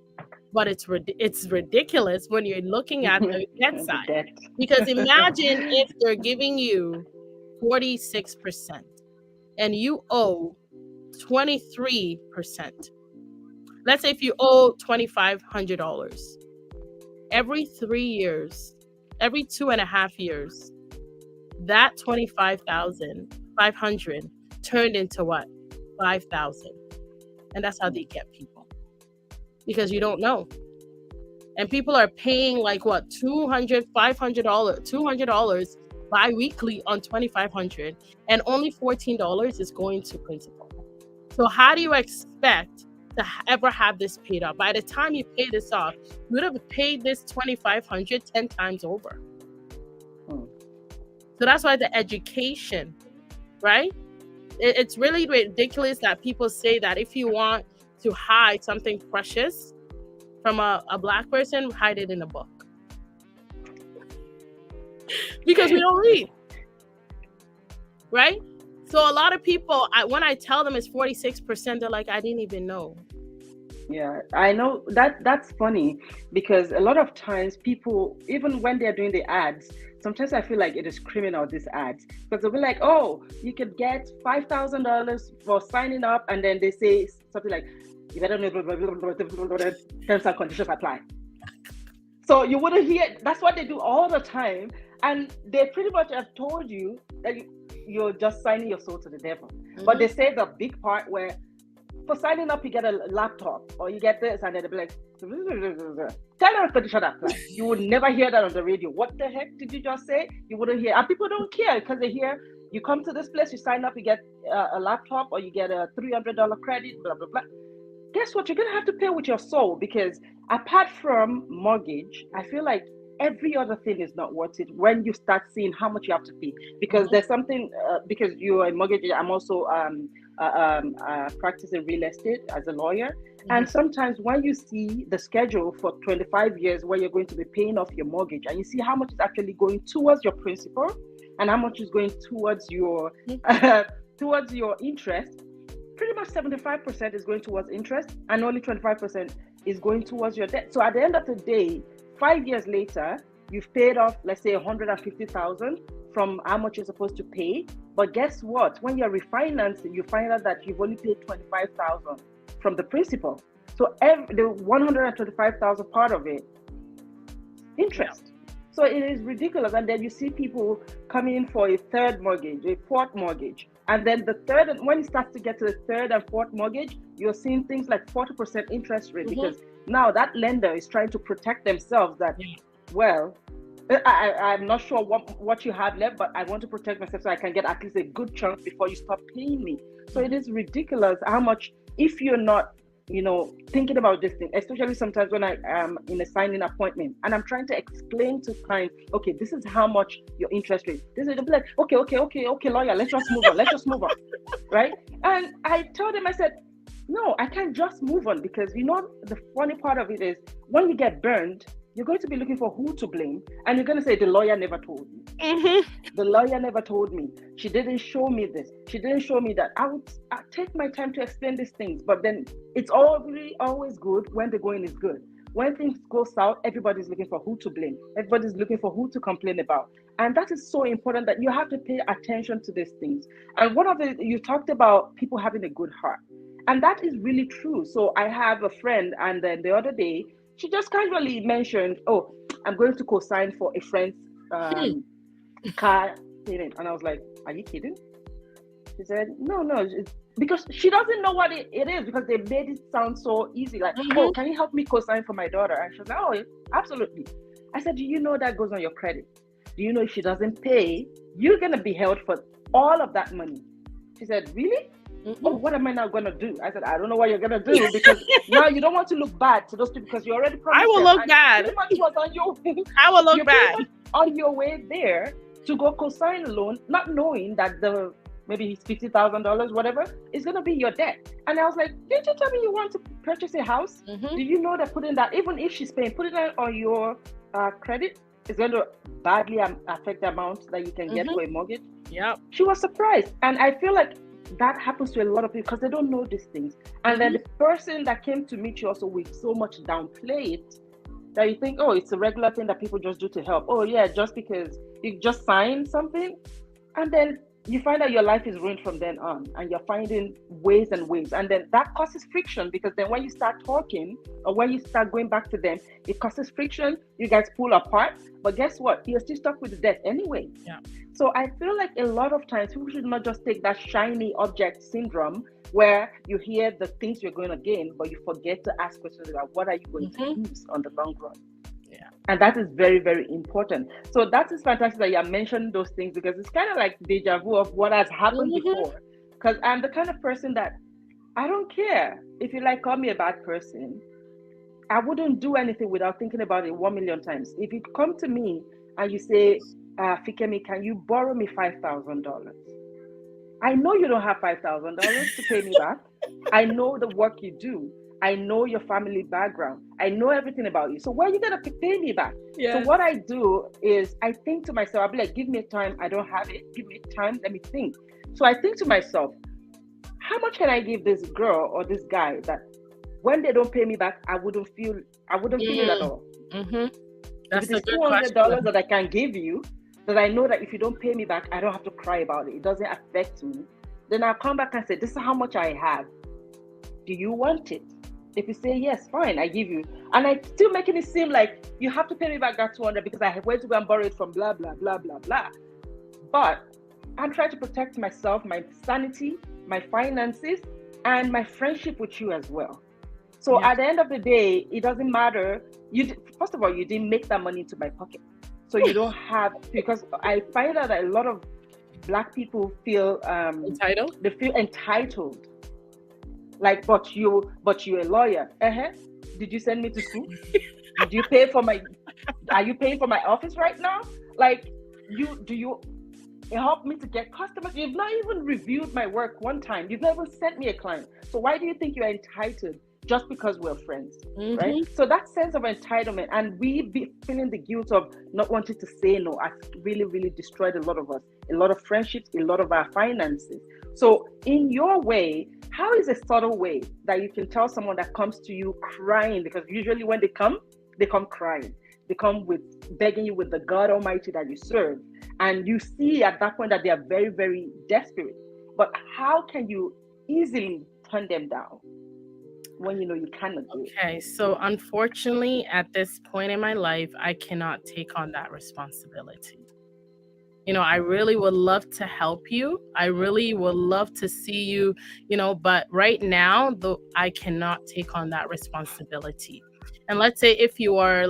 B: But it's ridiculous when you're looking at the debt side. Because imagine if they're giving you 46% and you owe 23%. Let's say if you owe $2,500, every 3 years, every 2.5 years, that $25,500 turned into what? $5,000. And that's how they get people. Because you don't know. And people are paying like what, $200, $500 bi-weekly on $2,500, and only $14 is going to principal. So how do you expect to ever have this paid off? By the time you pay this off, you would have paid this $2,500 10 times over. So that's why the education, right? It's really ridiculous that people say that if you want to hide something precious from a Black person, hide it in a book. Because we don't read. Right? So a lot of people, when I tell them it's 46%, they're like, I didn't even know.
A: Yeah, I know that's funny, because a lot of times people, even when they're doing the ads, sometimes I feel like it is criminal, these ads, because they'll be like, oh, you could get $5,000 for signing up, and then they say something like, you better know, terms and conditions apply. So you wouldn't hear. That's what they do all the time, and they pretty much have told you that you're just signing your soul to the devil. But they say the big part where for signing up, you get a laptop or you get this, and then they'll be like, tell everybody to shut up. Like, you would never hear that on the radio. What the heck did you just say? You wouldn't hear. And people don't care because they hear you come to this place, you sign up, you get a laptop or you get a $300 credit, blah, blah, blah. Guess what? You're going to have to pay with your soul, because apart from mortgage, I feel like every other thing is not worth it when you start seeing how much you have to pay. Because there's something, because you're a mortgage, I'm also practicing real estate as a lawyer. And sometimes when you see the schedule for 25 years where you're going to be paying off your mortgage, and you see how much is actually going towards your principal and how much is going towards your interest, pretty much 75% is going towards interest and only 25% is going towards your debt. So at the end of the day, 5 years later, you've paid off, let's say 150,000 from how much you're supposed to pay. But guess what? When you're refinancing, you find out that you've only paid 25,000 from the principal. So the 125,000 part of it, interest. Yeah. So it is ridiculous. And then you see people coming in for a third mortgage, a fourth mortgage. And then the third, and when it starts to get to the third and fourth mortgage, you're seeing things like 40% interest rate, because now that lender is trying to protect themselves that, well, I'm not sure what you have left, but I want to protect myself so I can get at least a good chunk before you stop paying me. So it is ridiculous how much, if you're not, thinking about this thing, especially sometimes when I am in a signing appointment and I'm trying to explain to clients, okay, this is how much your interest rate. This is like, okay, lawyer, let's just move on, right? And I told him, I said, no, I can't just move on, because the funny part of it is when you get burned, you're going to be looking for who to blame, and you're going to say the lawyer never told me. The lawyer never told me. She didn't show me this. She didn't show me that. I take my time to explain these things, but then it's always good when the going is good. When things go south, everybody's looking for who to blame. Everybody's looking for who to complain about, and that is so important that you have to pay attention to these things. And you talked about people having a good heart, and that is really true. So I have a friend, and then the other day, she just casually mentioned, oh, I'm going to co-sign for a friend's car payment. And I was like, are you kidding? She said, no, because she doesn't know what it is, because they made it sound so easy. Like, oh, can you help me co-sign for my daughter? And she was like, oh, absolutely. I said, do you know that goes on your credit? Do you know if she doesn't pay, you're going to be held for all of that money? She said, really? Oh, what am I now going to do? I said, I don't know what you're going to do, because now you don't want to look bad to those people, because you already promised.
B: I will look bad. I will look bad.
A: On your way there to go co-sign a loan, not knowing that maybe it's $50,000, whatever, is going to be your debt. And I was like, didn't you tell me you want to purchase a house? Do you know that putting that, even if she's paying, putting that on your credit is going to badly affect the amount that you can get for a mortgage?
B: Yeah.
A: She was surprised. And I feel like that happens to a lot of people because they don't know these things. And then the person that came to meet you also with so much downplay it that you think, oh, it's a regular thing that people just do to help. Oh yeah, just because you just signed something, and then you find out your life is ruined from then on, and you're finding ways and ways, and then that causes friction, because then when you start talking or when you start going back to them, it causes friction. You guys pull apart, but guess what? You're still stuck with the debt anyway.
B: Yeah.
A: So I feel like a lot of times people should not just take that shiny object syndrome where you hear the things you're going to gain, but you forget to ask questions about what are you going to lose on the long run.
B: Yeah.
A: And that is very, very important. So that is fantastic that you have mentioned those things, because it's kind of like deja vu of what has happened before. Because I'm the kind of person that I don't care if you call me a bad person. I wouldn't do anything without thinking about it 1 million times. If you come to me and you say, Fikemi, can you borrow me $5,000? I know you don't have $5,000 to pay me back. I know the work you do. I know your family background. I know everything about you. So where are you going to pay me back? Yeah. So what I do is I think to myself, I'll be like, give me time. I don't have it. Give me time. Let me think. So I think to myself, how much can I give this girl or this guy that when they don't pay me back, I wouldn't feel it at all.
B: That's
A: if it's $200 that I can give you, that I know that if you don't pay me back, I don't have to cry about it. It doesn't affect me. Then I'll come back and say, this is how much I have. Do you want it? If you say yes, fine, I give you. And I'm still making it seem like you have to pay me back that 200 because I went to go and borrow it from blah, blah, blah, blah, blah. But I'm trying to protect myself, my sanity, my finances, and my friendship with you as well. So at the end of the day, it doesn't matter. First of all, you didn't make that money into my pocket. So you don't have, because I find out that a lot of Black people feel
B: entitled.
A: They feel entitled. Like, but you're a lawyer. Did you send me to school? Did you pay for are you paying for my office right now? Like, do you help me to get customers? You've not even reviewed my work one time. You've never sent me a client. So why do you think you're entitled just because we're friends, right? So that sense of entitlement, and we be feeling the guilt of not wanting to say no, has really, really destroyed a lot of us, a lot of friendships, a lot of our finances. So in your way, how is a subtle way that you can tell someone that comes to you crying? Because usually when they come crying. They come with begging you with the God Almighty that you serve. And you see at that point that they are very, very desperate. But how can you easily turn them down when you know you cannot do it?
B: Okay, so unfortunately, at this point in my life, I cannot take on that responsibility. I really would love to help you. I really would love to see you, but right now, I cannot take on that responsibility. And let's say if you are,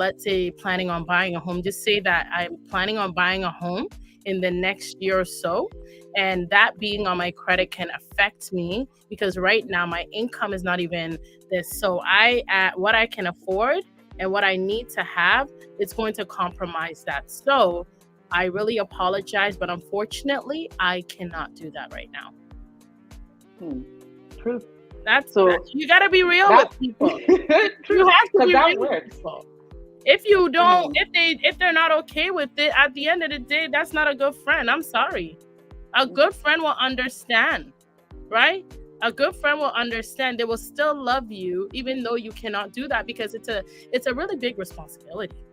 B: planning on buying a home, just say that I'm planning on buying a home in the next year or so. And that being on my credit can affect me because right now my income is not even this. So what I can afford and what I need to have, it's going to compromise that. So I really apologize, but unfortunately, I cannot do that right now.
A: True.
B: You got to be real with people. You have to be real with people. If you don't, if they're not okay with it, at the end of the day, that's not a good friend. I'm sorry. A good friend will understand, right? A good friend will understand. They will still love you, even though you cannot do that because it's a really big responsibility.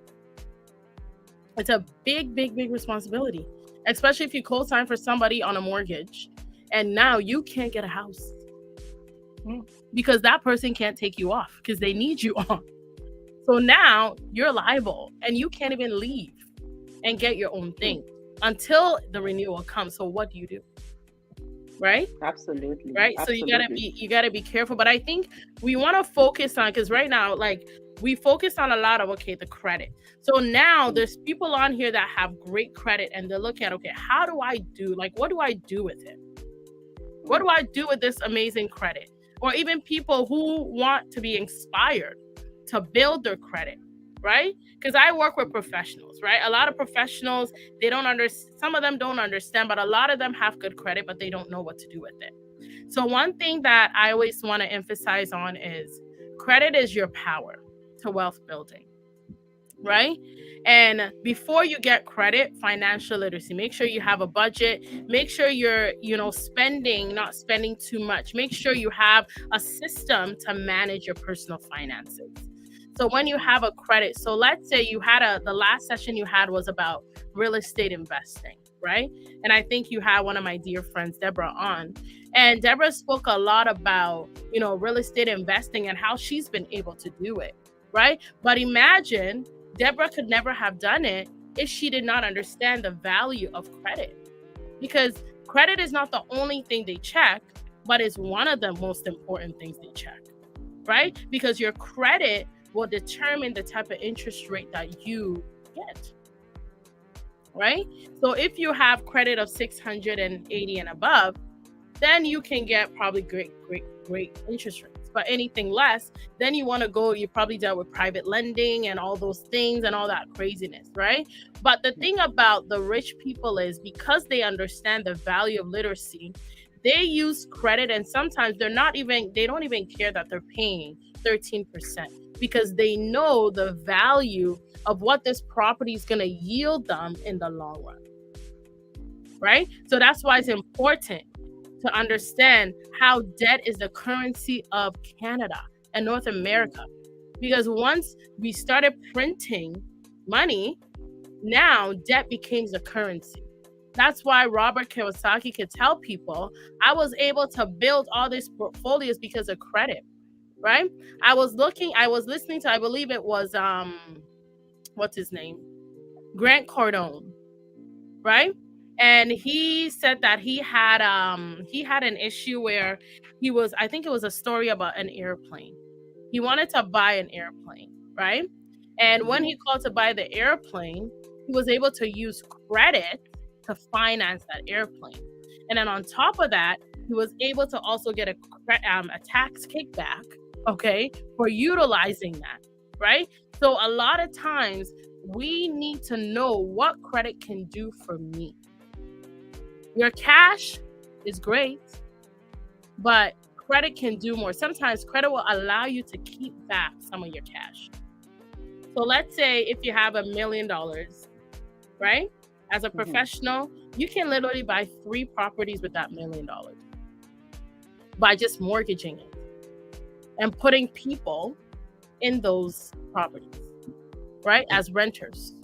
B: It's a big, big, big responsibility, especially if you co-sign for somebody on a mortgage and now you can't get a house because that person can't take you off because they need you on. So now you're liable and you can't even leave and get your own thing until the renewal comes. So what do you do? Right?
A: Absolutely.
B: Right.
A: Absolutely.
B: So you gotta be careful. But I think we want to focus on, because right now, we focus on a lot of, the credit. So now there's people on here that have great credit and they're looking at, how do I do? What do I do with it? What do I do with this amazing credit? Or even people who want to be inspired to build their credit, right? Because I work with professionals, right? A lot of professionals, they don't understand. Some of them don't understand, but a lot of them have good credit, but they don't know what to do with it. So one thing that I always want to emphasize on is credit is your power to wealth building, right? And before you get credit, financial literacy, make sure you have a budget, make sure you're, not spending too much, make sure you have a system to manage your personal finances. So when you have a credit, so let's say the last session you had was about real estate investing, right? And I think you had one of my dear friends, Deborah, on. And Deborah spoke a lot about, real estate investing and how she's been able to do it, right? But imagine Deborah could never have done it if she did not understand the value of credit. Because credit is not the only thing they check, but it's one of the most important things they check, right? Because your credit will determine the type of interest rate that you get, right? So if you have credit of 680 and above, then you can get probably great interest rates. But anything less, then you probably dealt with private lending and all those things and all that craziness, right? But the thing about the rich people is because they understand the value of literacy, they use credit, and sometimes they don't even care that they're paying 13%. Because they know the value of what this property is going to yield them in the long run, right? So that's why it's important to understand how debt is the currency of Canada and North America. Because once we started printing money, now debt became the currency. That's why Robert Kiyosaki could tell people, I was able to build all these portfolios because of credit. right? I was listening to, I believe it was, what's his name? Grant Cardone, right? And he said that he had an issue where I think it was a story about an airplane. He wanted to buy an airplane, right? And when he called to buy the airplane, he was able to use credit to finance that airplane. And then on top of that, he was able to also get a tax kickback, okay, for utilizing that, right? So a lot of times we need to know what credit can do for me. Your cash is great, but credit can do more. Sometimes credit will allow you to keep back some of your cash. So let's say if you have $1 million, right? As a professional, you can literally buy 3 properties with that $1 million by just mortgaging it and putting people in those properties, right? As renters.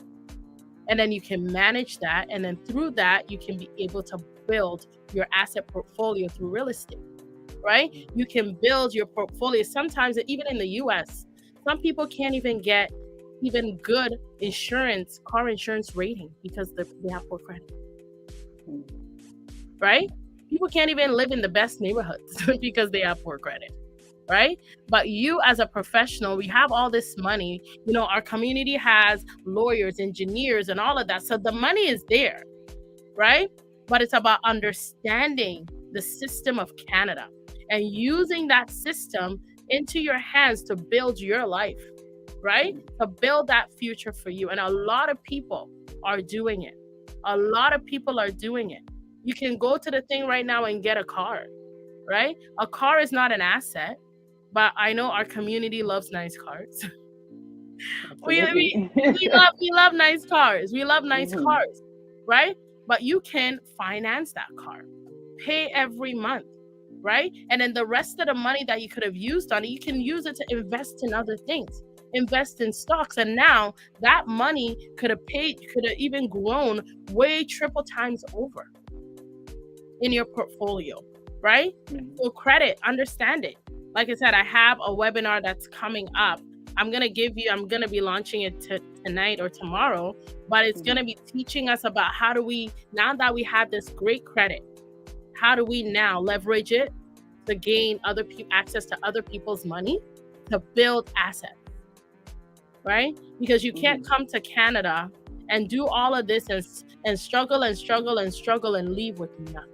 B: And then you can manage that. And then through that, you can be able to build your asset portfolio through real estate, right? You can build your portfolio. Sometimes, even in the US, some people can't even get even good insurance, car insurance rating because they have poor credit, right? People can't even live in the best neighborhoods because they have poor credit, right? But you as a professional, we have all this money. You know, our community has lawyers, engineers, and all of that. So the money is there, right? But it's about understanding the system of Canada and using that system into your hands to build your life, right? To build that future for you. And a lot of people are doing it. A lot of people are doing it. You can go to the thing right now and get a car, right? A car is not an asset, but I know our community loves nice cars. we love nice cars. We love nice cars, right? But you can finance that car, pay every month, right? And then the rest of the money that you could have used on it, you can use it to invest in other things, invest in stocks. And now that money could have even grown way triple times over in your portfolio, right? So credit, understand it. Like I said, I have a webinar that's coming up. I'm going to be launching it tonight or tomorrow, but it's going to be teaching us about how do we, now that we have this great credit, how do we now leverage it to gain access to other people's money to build assets, right? Because you can't come to Canada and do all of this and struggle and leave with nothing.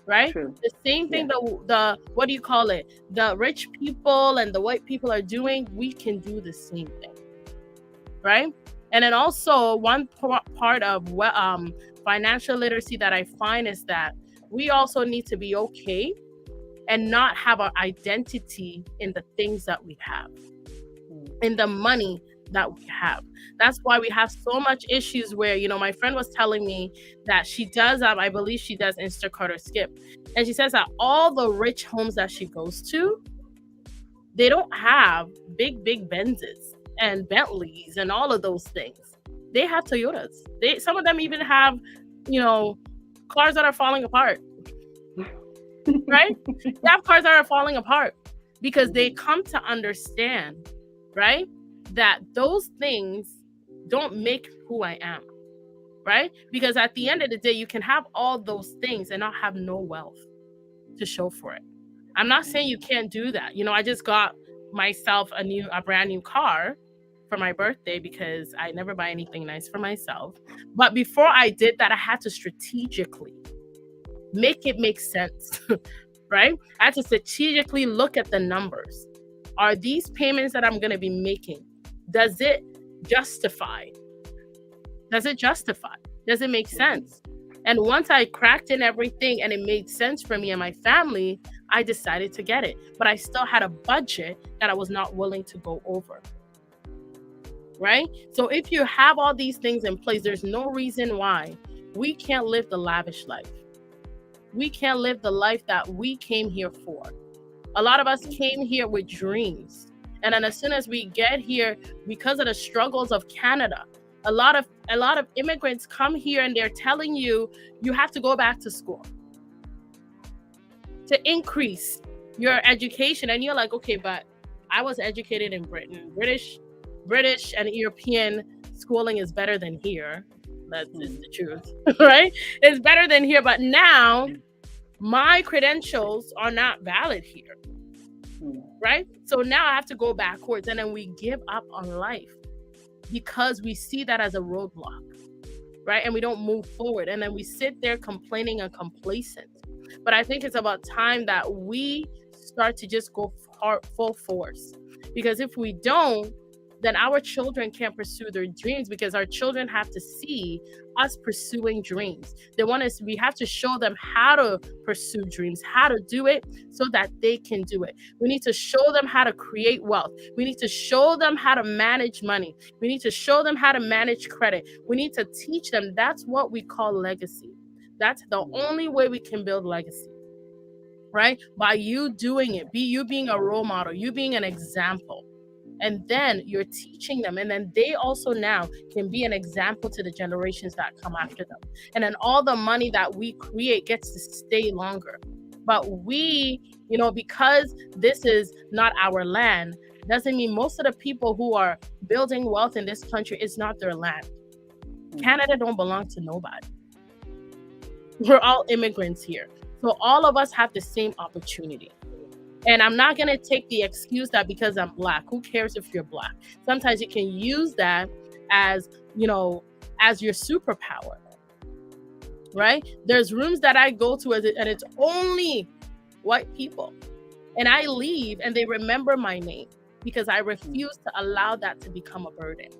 B: Right? True. The same thing the what do you call it? The rich people and the white people are doing, we can do the same thing. Right? And then also one part of financial literacy that I find is that we also need to be okay and not have our identity in the things that we have, in the money that we have. That's why we have so much issues where, you know, my friend was telling me that she does, I believe she does Instacart or Skip. And she says that all the rich homes that she goes to, they don't have big Benzes and Bentleys and all of those things. They have Toyotas. Some of them even have, you know, cars that are falling apart. Right? They have cars that are falling apart because they come to understand, right, that those things don't make who I am, right? Because at the end of the day, you can have all those things and not have no wealth to show for it. I'm not saying you can't do that. You know, I just got myself a brand new car for my birthday because I never buy anything nice for myself. But before I did that, I had to strategically make it make sense, right? I had to strategically look at the numbers. Are these payments that I'm going to be making, does it justify? Does it make sense? And once I cracked in everything and it made sense for me and my family, I decided to get it. But I still had a budget that I was not willing to go over. Right? So if you have all these things in place, there's no reason why we can't live the lavish life. We can't live the life that we came here for. A lot of us came here with dreams. And then as soon as we get here, because of the struggles of Canada, a lot of immigrants come here and they're telling you, you have to go back to school to increase your education, and you're like, okay, but I was educated in Britain. British and European schooling is better than here. That's just the truth, right? It's better than here, but now my credentials are not valid here, right? So now I have to go backwards, and then we give up on life because we see that as a roadblock, right? And we don't move forward, and then we sit there complaining and complacent. But I think it's about time that we start to just go full force, because if we don't, then our children can't pursue their dreams, because our children have to see us pursuing dreams. We have to show them how to pursue dreams, how to do it so that they can do it. We need to show them how to create wealth. We need to show them how to manage money. We need to show them how to manage credit. We need to teach them. That's what we call legacy. That's the only way we can build legacy, right? By you doing it, you being a role model, you being an example. And then you're teaching them, and then they also now can be an example to the generations that come after them. And then all the money that we create gets to stay longer. But we, because this is not our land, doesn't mean most of the people who are building wealth in this country, is not their land. Canada don't belong to nobody. We're all immigrants here. So all of us have the same opportunity. And I'm not going to take the excuse that because I'm Black, who cares if you're Black? Sometimes you can use that as, as your superpower, right? There's rooms that I go to and it's only white people. And I leave and they remember my name because I refuse to allow that to become a burden,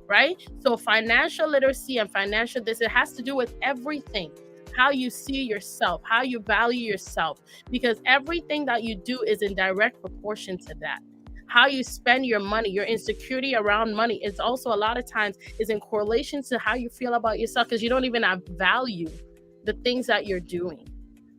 B: right? So financial literacy and it has to do with everything. How you see yourself, how you value yourself, because everything that you do is in direct proportion to that. How you spend your money, your insecurity around money, it's also a lot of times is in correlation to how you feel about yourself, because you don't even have value the things that you're doing.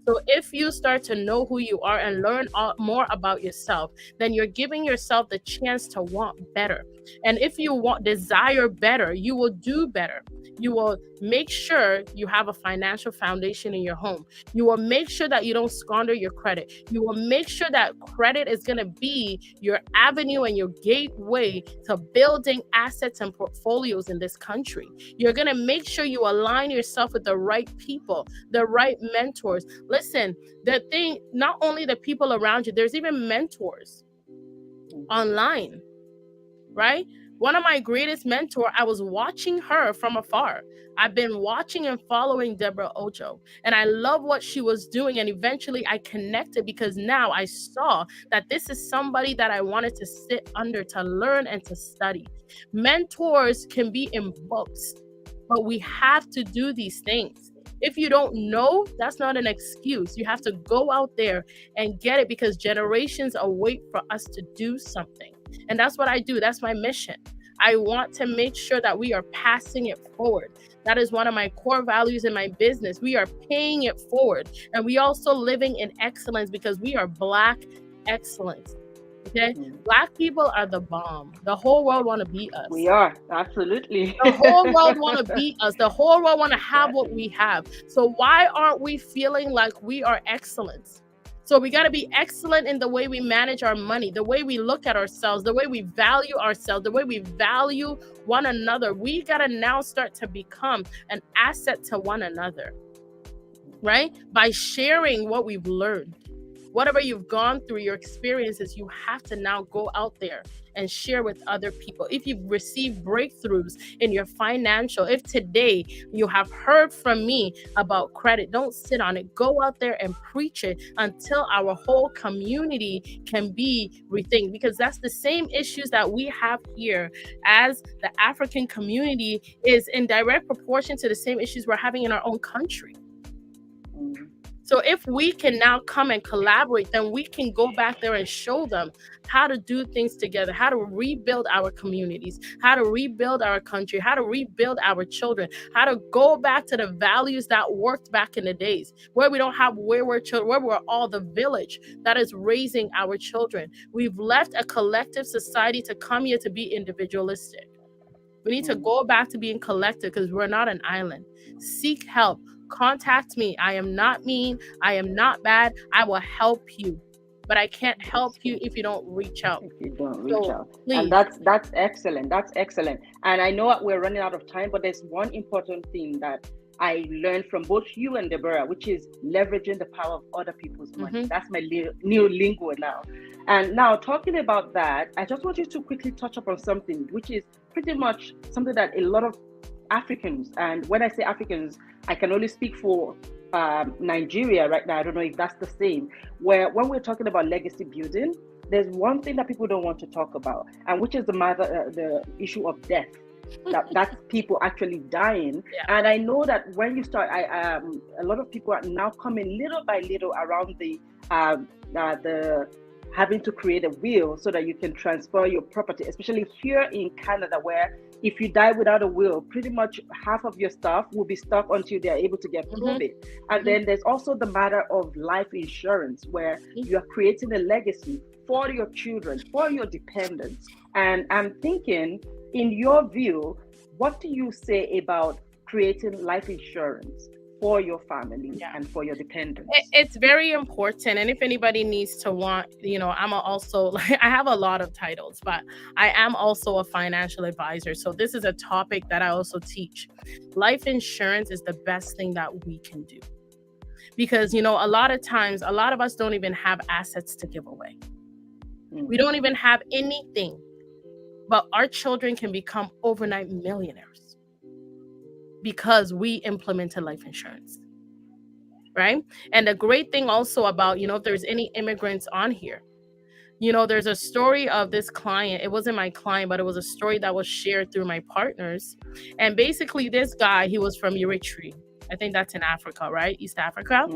B: So if you start to know who you are and learn more about yourself, then you're giving yourself the chance to want better. And if you desire better, you will do better. You will make sure you have a financial foundation in your home. You will make sure that you don't squander your credit. You will make sure that credit is going to be your avenue and your gateway to building assets and portfolios in this country. You're going to make sure you align yourself with the right people, the right mentors. Listen, the thing, not only the people around you, there's even mentors online, right? One of my greatest mentors, I was watching her from afar. I've been watching and following Deborah Ojo, and I love what she was doing. And eventually I connected because now I saw that this is somebody that I wanted to sit under, to learn and to study. Mentors can be in books, but we have to do these things. If you don't know, that's not an excuse. You have to go out there and get it, because generations await for us to do something. And that's what I do. That's my mission. I want to make sure that we are passing it forward. That is one of my core values in my business. We are paying it forward. And we also living in excellence, because we are Black excellence. Okay? Black people are the bomb. The whole world want to beat us.
A: We are, absolutely.
B: The whole world want to beat us. The whole world want to have what we have. So why aren't we feeling like we are excellence? So we got to be excellent in the way we manage our money, the way we look at ourselves, the way we value ourselves, the way we value one another. We got to now start to become an asset to one another, right? By sharing what we've learned. Whatever you've gone through, your experiences, you have to now go out there and share with other people. If you've received breakthroughs in your financial, if today you have heard from me about credit, don't sit on it. Go out there and preach it until our whole community can be rethink, because that's the same issues that we have here as the African community is in direct proportion to the same issues we're having in our own country. So if we can now come and collaborate, then we can go back there and show them how to do things together, how to rebuild our communities, how to rebuild our country, how to rebuild our children, how to go back to the values that worked back in the days where we don't have wayward children, where we're all the village that is raising our children. We've left a collective society to come here to be individualistic. We need to go back to being collective, because we're not an island. Seek help. Contact me. I am not mean. I am not bad. I will help you. but I can't
A: That's
B: help you
A: true.
B: if you don't reach out.
A: If you don't reach
B: So
A: out. And
B: please.
A: that's excellent. That's excellent. And I know we're running out of time, but there's one important thing that I learned from both you and Deborah, which is leveraging the power of other people's money.
B: Mm-hmm.
A: That's my new lingo now. And now, talking about that, I just want you to quickly touch upon something which is pretty much something that a lot of Africans, and when I say Africans, I can only speak for Nigeria right now. I don't know if that's the same. Where when we're talking about legacy building, there's one thing that people don't want to talk about, and which is the issue of death. That's people actually dying.
B: Yeah.
A: And I know that when you start, a lot of people are now coming little by little around the having to create a will so that you can transfer your property, especially here in Canada, where if you die without a will, pretty much half of your stuff will be stuck until they're able to get probate. And then there's also the matter of life insurance, where you are creating a legacy for your children, for your dependents. And I'm thinking, in your view, what do you say about creating life insurance for your family and for your dependents?
B: It's very important. And if anybody needs to I'm also, I have a lot of titles, but I am also a financial advisor. So this is a topic that I also teach. Life insurance is the best thing that we can do. Because, a lot of times, a lot of us don't even have assets to give away. We don't even have anything, but our children can become overnight millionaires because we implemented life insurance, right? And the great thing also about, if there's any immigrants on here, there's a story of this client. It wasn't my client, but it was a story that was shared through my partners. And basically this guy, he was from Eritrea. I think that's in Africa, right? East Africa.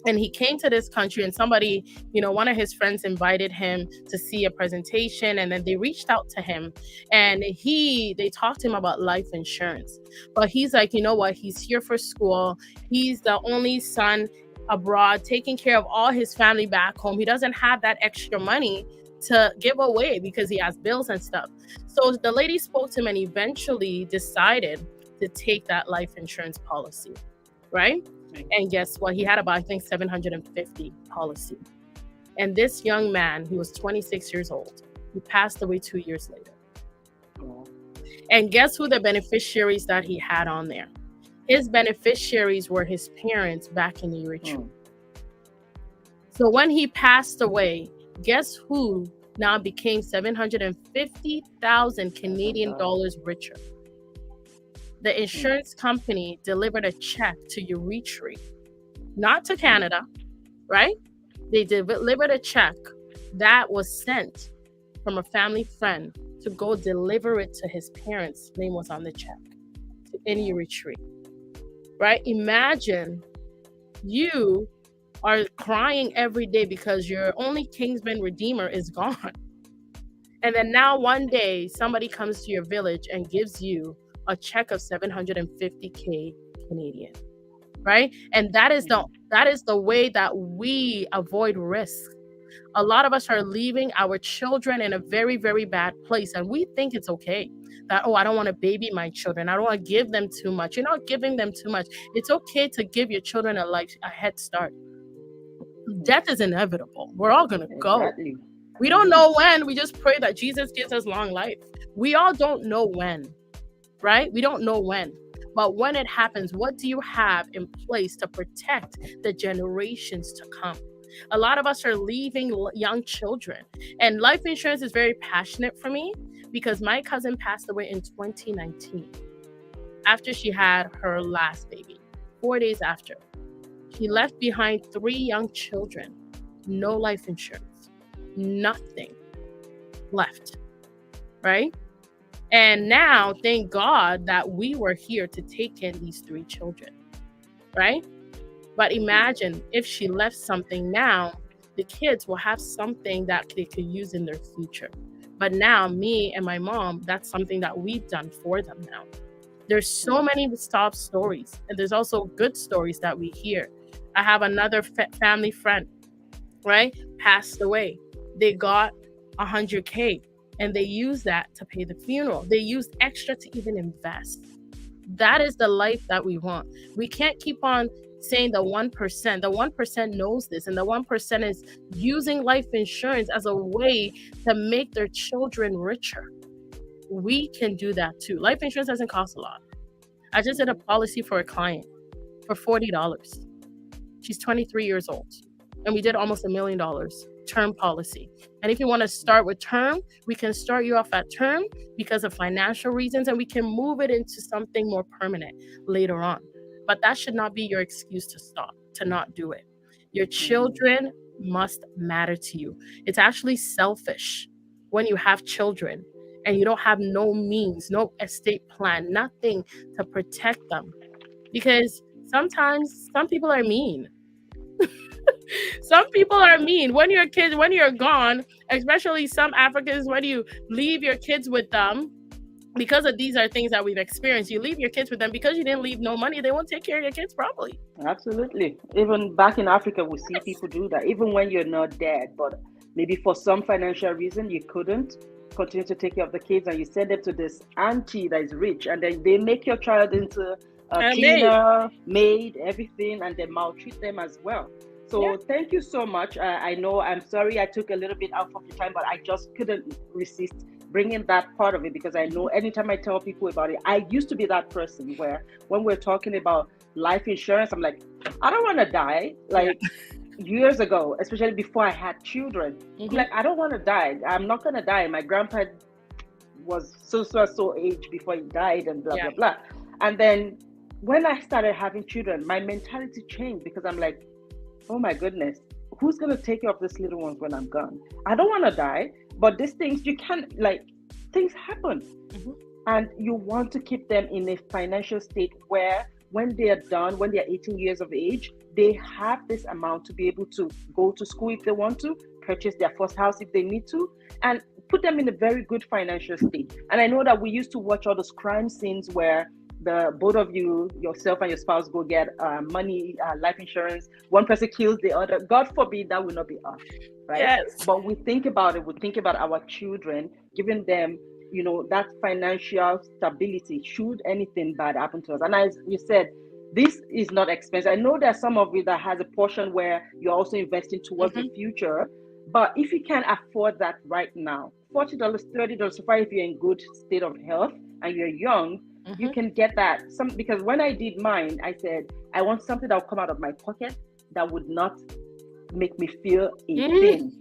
B: And he came to this country, and somebody, one of his friends invited him to see a presentation, and then they reached out to him, and they talked to him about life insurance. But he's like, you know what? He's here for school. He's the only son abroad, taking care of all his family back home. He doesn't have that extra money to give away because he has bills and stuff. So the lady spoke to him and eventually decided to take that life insurance policy, right? And guess what? He had about, I think, 750 policy. And this young man, he was 26 years old. He passed away 2 years later. And guess who the beneficiaries that he had on there? His beneficiaries were his parents back in Eritrea. So when he passed away, guess who now became 750,000 Canadian dollars richer? The insurance company delivered a check to Eritrea, not to Canada, right? They delivered a check that was sent from a family friend to go deliver it to his parents. Name was on the check in Eritrea, right? Imagine you are crying every day because your only kinsman redeemer is gone. And then now one day somebody comes to your village and gives you a check of 750K Canadian, right? And that is the way that we avoid risk. A lot of us are leaving our children in a very, very bad place, and we think it's okay that, I don't want to baby my children. I don't want to give them too much. You're not giving them too much. It's okay to give your children a head start. Death is inevitable. We're all gonna go.
A: Exactly.
B: We don't know when. We just pray that Jesus gives us long life. We all don't know when. Right? We don't know when. But when it happens, what do you have in place to protect the generations to come? A lot of us are leaving young children. And life insurance is very passionate for me because my cousin passed away in 2019 after she had her last baby. 4 days after. She left behind 3 young children. No life insurance. Nothing left. Right? And now, thank God that we were here to take in these 3 children, right? But imagine if she left something now, the kids will have something that they could use in their future. But now, me and my mom, that's something that we've done for them now. There's so many sob stories, and there's also good stories that we hear. I have another family friend, right? Passed away. They got 100K. And they use that to pay the funeral. They used extra to even invest. That is the life that we want. We can't keep on saying the 1% knows this, and the 1% is using life insurance as a way to make their children richer. We can do that too. Life insurance doesn't cost a lot. I just did a policy for a client for $40. She's 23 years old, and we did almost $1 million term policy. And if you want to start with term, we can start you off at term because of financial reasons, and we can move it into something more permanent later on. But that should not be your excuse to stop, to not do it. Your children must matter to you. It's actually selfish when you have children and you don't have no means, no estate plan, nothing to protect them. Because sometimes some people are mean. Some people are mean. When you're kids, when you're gone, especially some Africans, when you leave your kids with them, because of these are things that we've experienced, you leave your kids with them because you didn't leave no money, they won't take care of your kids properly.
A: Absolutely. Even back in Africa, we see people do that, even when you're not dead, but maybe for some financial reason you couldn't continue to take care of the kids, and you send them to this auntie that is rich, and then they make your child into a cleaner, maid, everything, and they maltreat them as well. So thank you so much. I know, I'm sorry I took a little bit out of your time, but I just couldn't resist bringing that part of it, because I know anytime I tell people about it, I used to be that person where when we're talking about life insurance, I'm like, I don't want to die. Like years ago, especially before I had children, I'm like, I don't want to die. I'm not going to die. My grandpa was so age before he died, and blah, blah, blah. And then when I started having children, my mentality changed, because I'm like, oh my goodness, who's going to take care of these little ones when I'm gone? I don't want to die, but these things, you can't, like, things happen. And you want to keep them in a financial state where when they are done, when they are 18 years of age, they have this amount to be able to go to school if they want to, purchase their first house if they need to, and put them in a very good financial state. And I know that we used to watch all those crime scenes where both of you, yourself and your spouse, go get money, life insurance. One person kills the other. God forbid that will not be us, right?
B: Yes.
A: But we think about it. We think about our children, giving them, you know, that financial stability should anything bad happen to us. And as you said, this is not expensive. I know there's some of you that has a portion where you're also investing towards the future. But if you can afford that right now, $40, $30, so far if you're in good state of health and you're young, you can get that. Because when I did mine, I said, I want something that will come out of my pocket that would not make me feel a thing.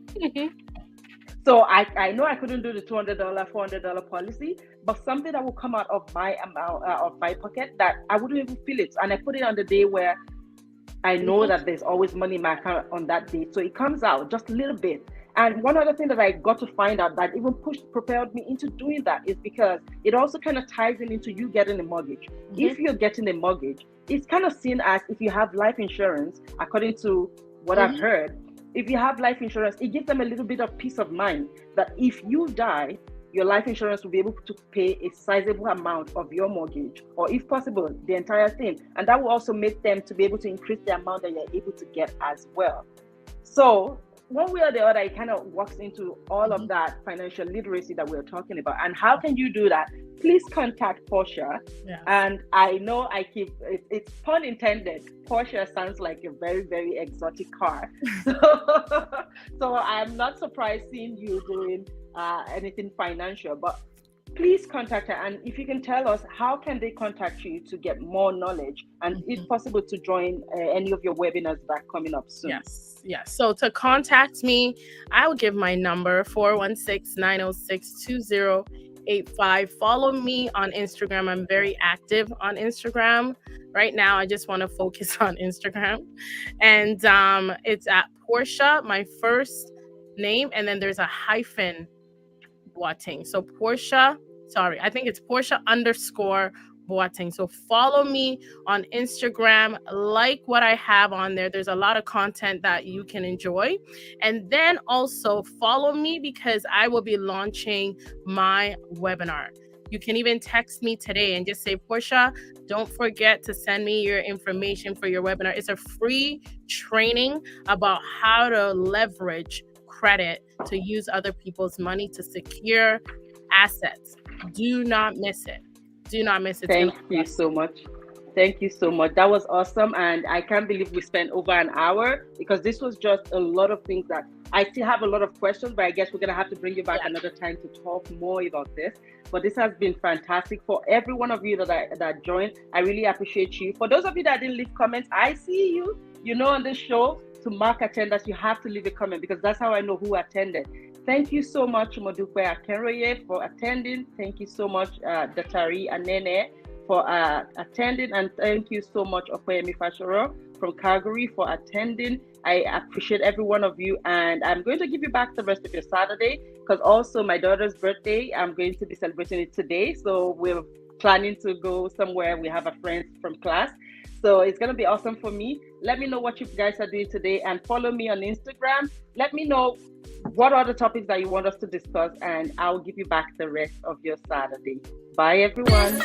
A: So I know I couldn't do the $200, $400 policy, but something that will come out of my amount of my pocket that I wouldn't even feel it. And I put it on the day where I know that there's always money in my account on that day. So it comes out just a little bit. And one other thing that I got to find out that even propelled me into doing that is because it also kind of ties into you getting a mortgage. If you're getting a mortgage, it's kind of seen as, if you have life insurance, according to what I've heard, if you have life insurance, it gives them a little bit of peace of mind that if you die, your life insurance will be able to pay a sizable amount of your mortgage, or if possible, the entire thing. And that will also make them to be able to increase the amount that you're able to get as well. So one way or the other, it kind of walks into all of that financial literacy that we're talking about. And how can you do that? Please contact Portia. And I know it's pun intended. Portia sounds like a very, very exotic car. So I'm not surprised seeing you doing anything financial, but please contact her. And if you can tell us, how can they contact you to get more knowledge, and if possible to join any of your webinars that are coming up soon?
B: Yes. So to contact me, I will give my number, 416-906-2085. Follow me on Instagram. I'm very active on Instagram right now. I just want to focus on Instagram, and it's at Porcia, my first name, and then there's a hyphen, Boateng. So Porcia, I think it's Porcia _Boateng. So follow me on Instagram, like what I have on there. There's a lot of content that you can enjoy. And then also follow me because I will be launching my webinar. You can even text me today and just say, Portia, don't forget to send me your information for your webinar. It's a free training about how to leverage credit to use other people's money to secure assets. Do not miss it.
A: Thank you so much. Thank you so much. That was awesome. And I can't believe we spent over an hour because this was just a lot of things that I still have a lot of questions, but I guess we're going to have to bring you back another time to talk more about this. But this has been fantastic. For every one of you that joined, I really appreciate you. For those of you that didn't leave comments, I see you. You know, on this show, to mark attendance, you have to leave a comment because that's how I know who attended. Thank you so much, Modupe Akenroye, for attending. Thank you so much, Datari Anene, for attending, and thank you so much, Okoyemi Fashoro from Calgary, for attending. I appreciate every one of you, and I'm going to give you back the rest of your Saturday because also my daughter's birthday, I'm going to be celebrating it today. So we're planning to go somewhere. We have a friend from class. So it's going to be awesome for me. Let me know what you guys are doing today and follow me on Instagram. Let me know what are the topics that you want us to discuss, and I'll give you back the rest of your Saturday. Bye, everyone.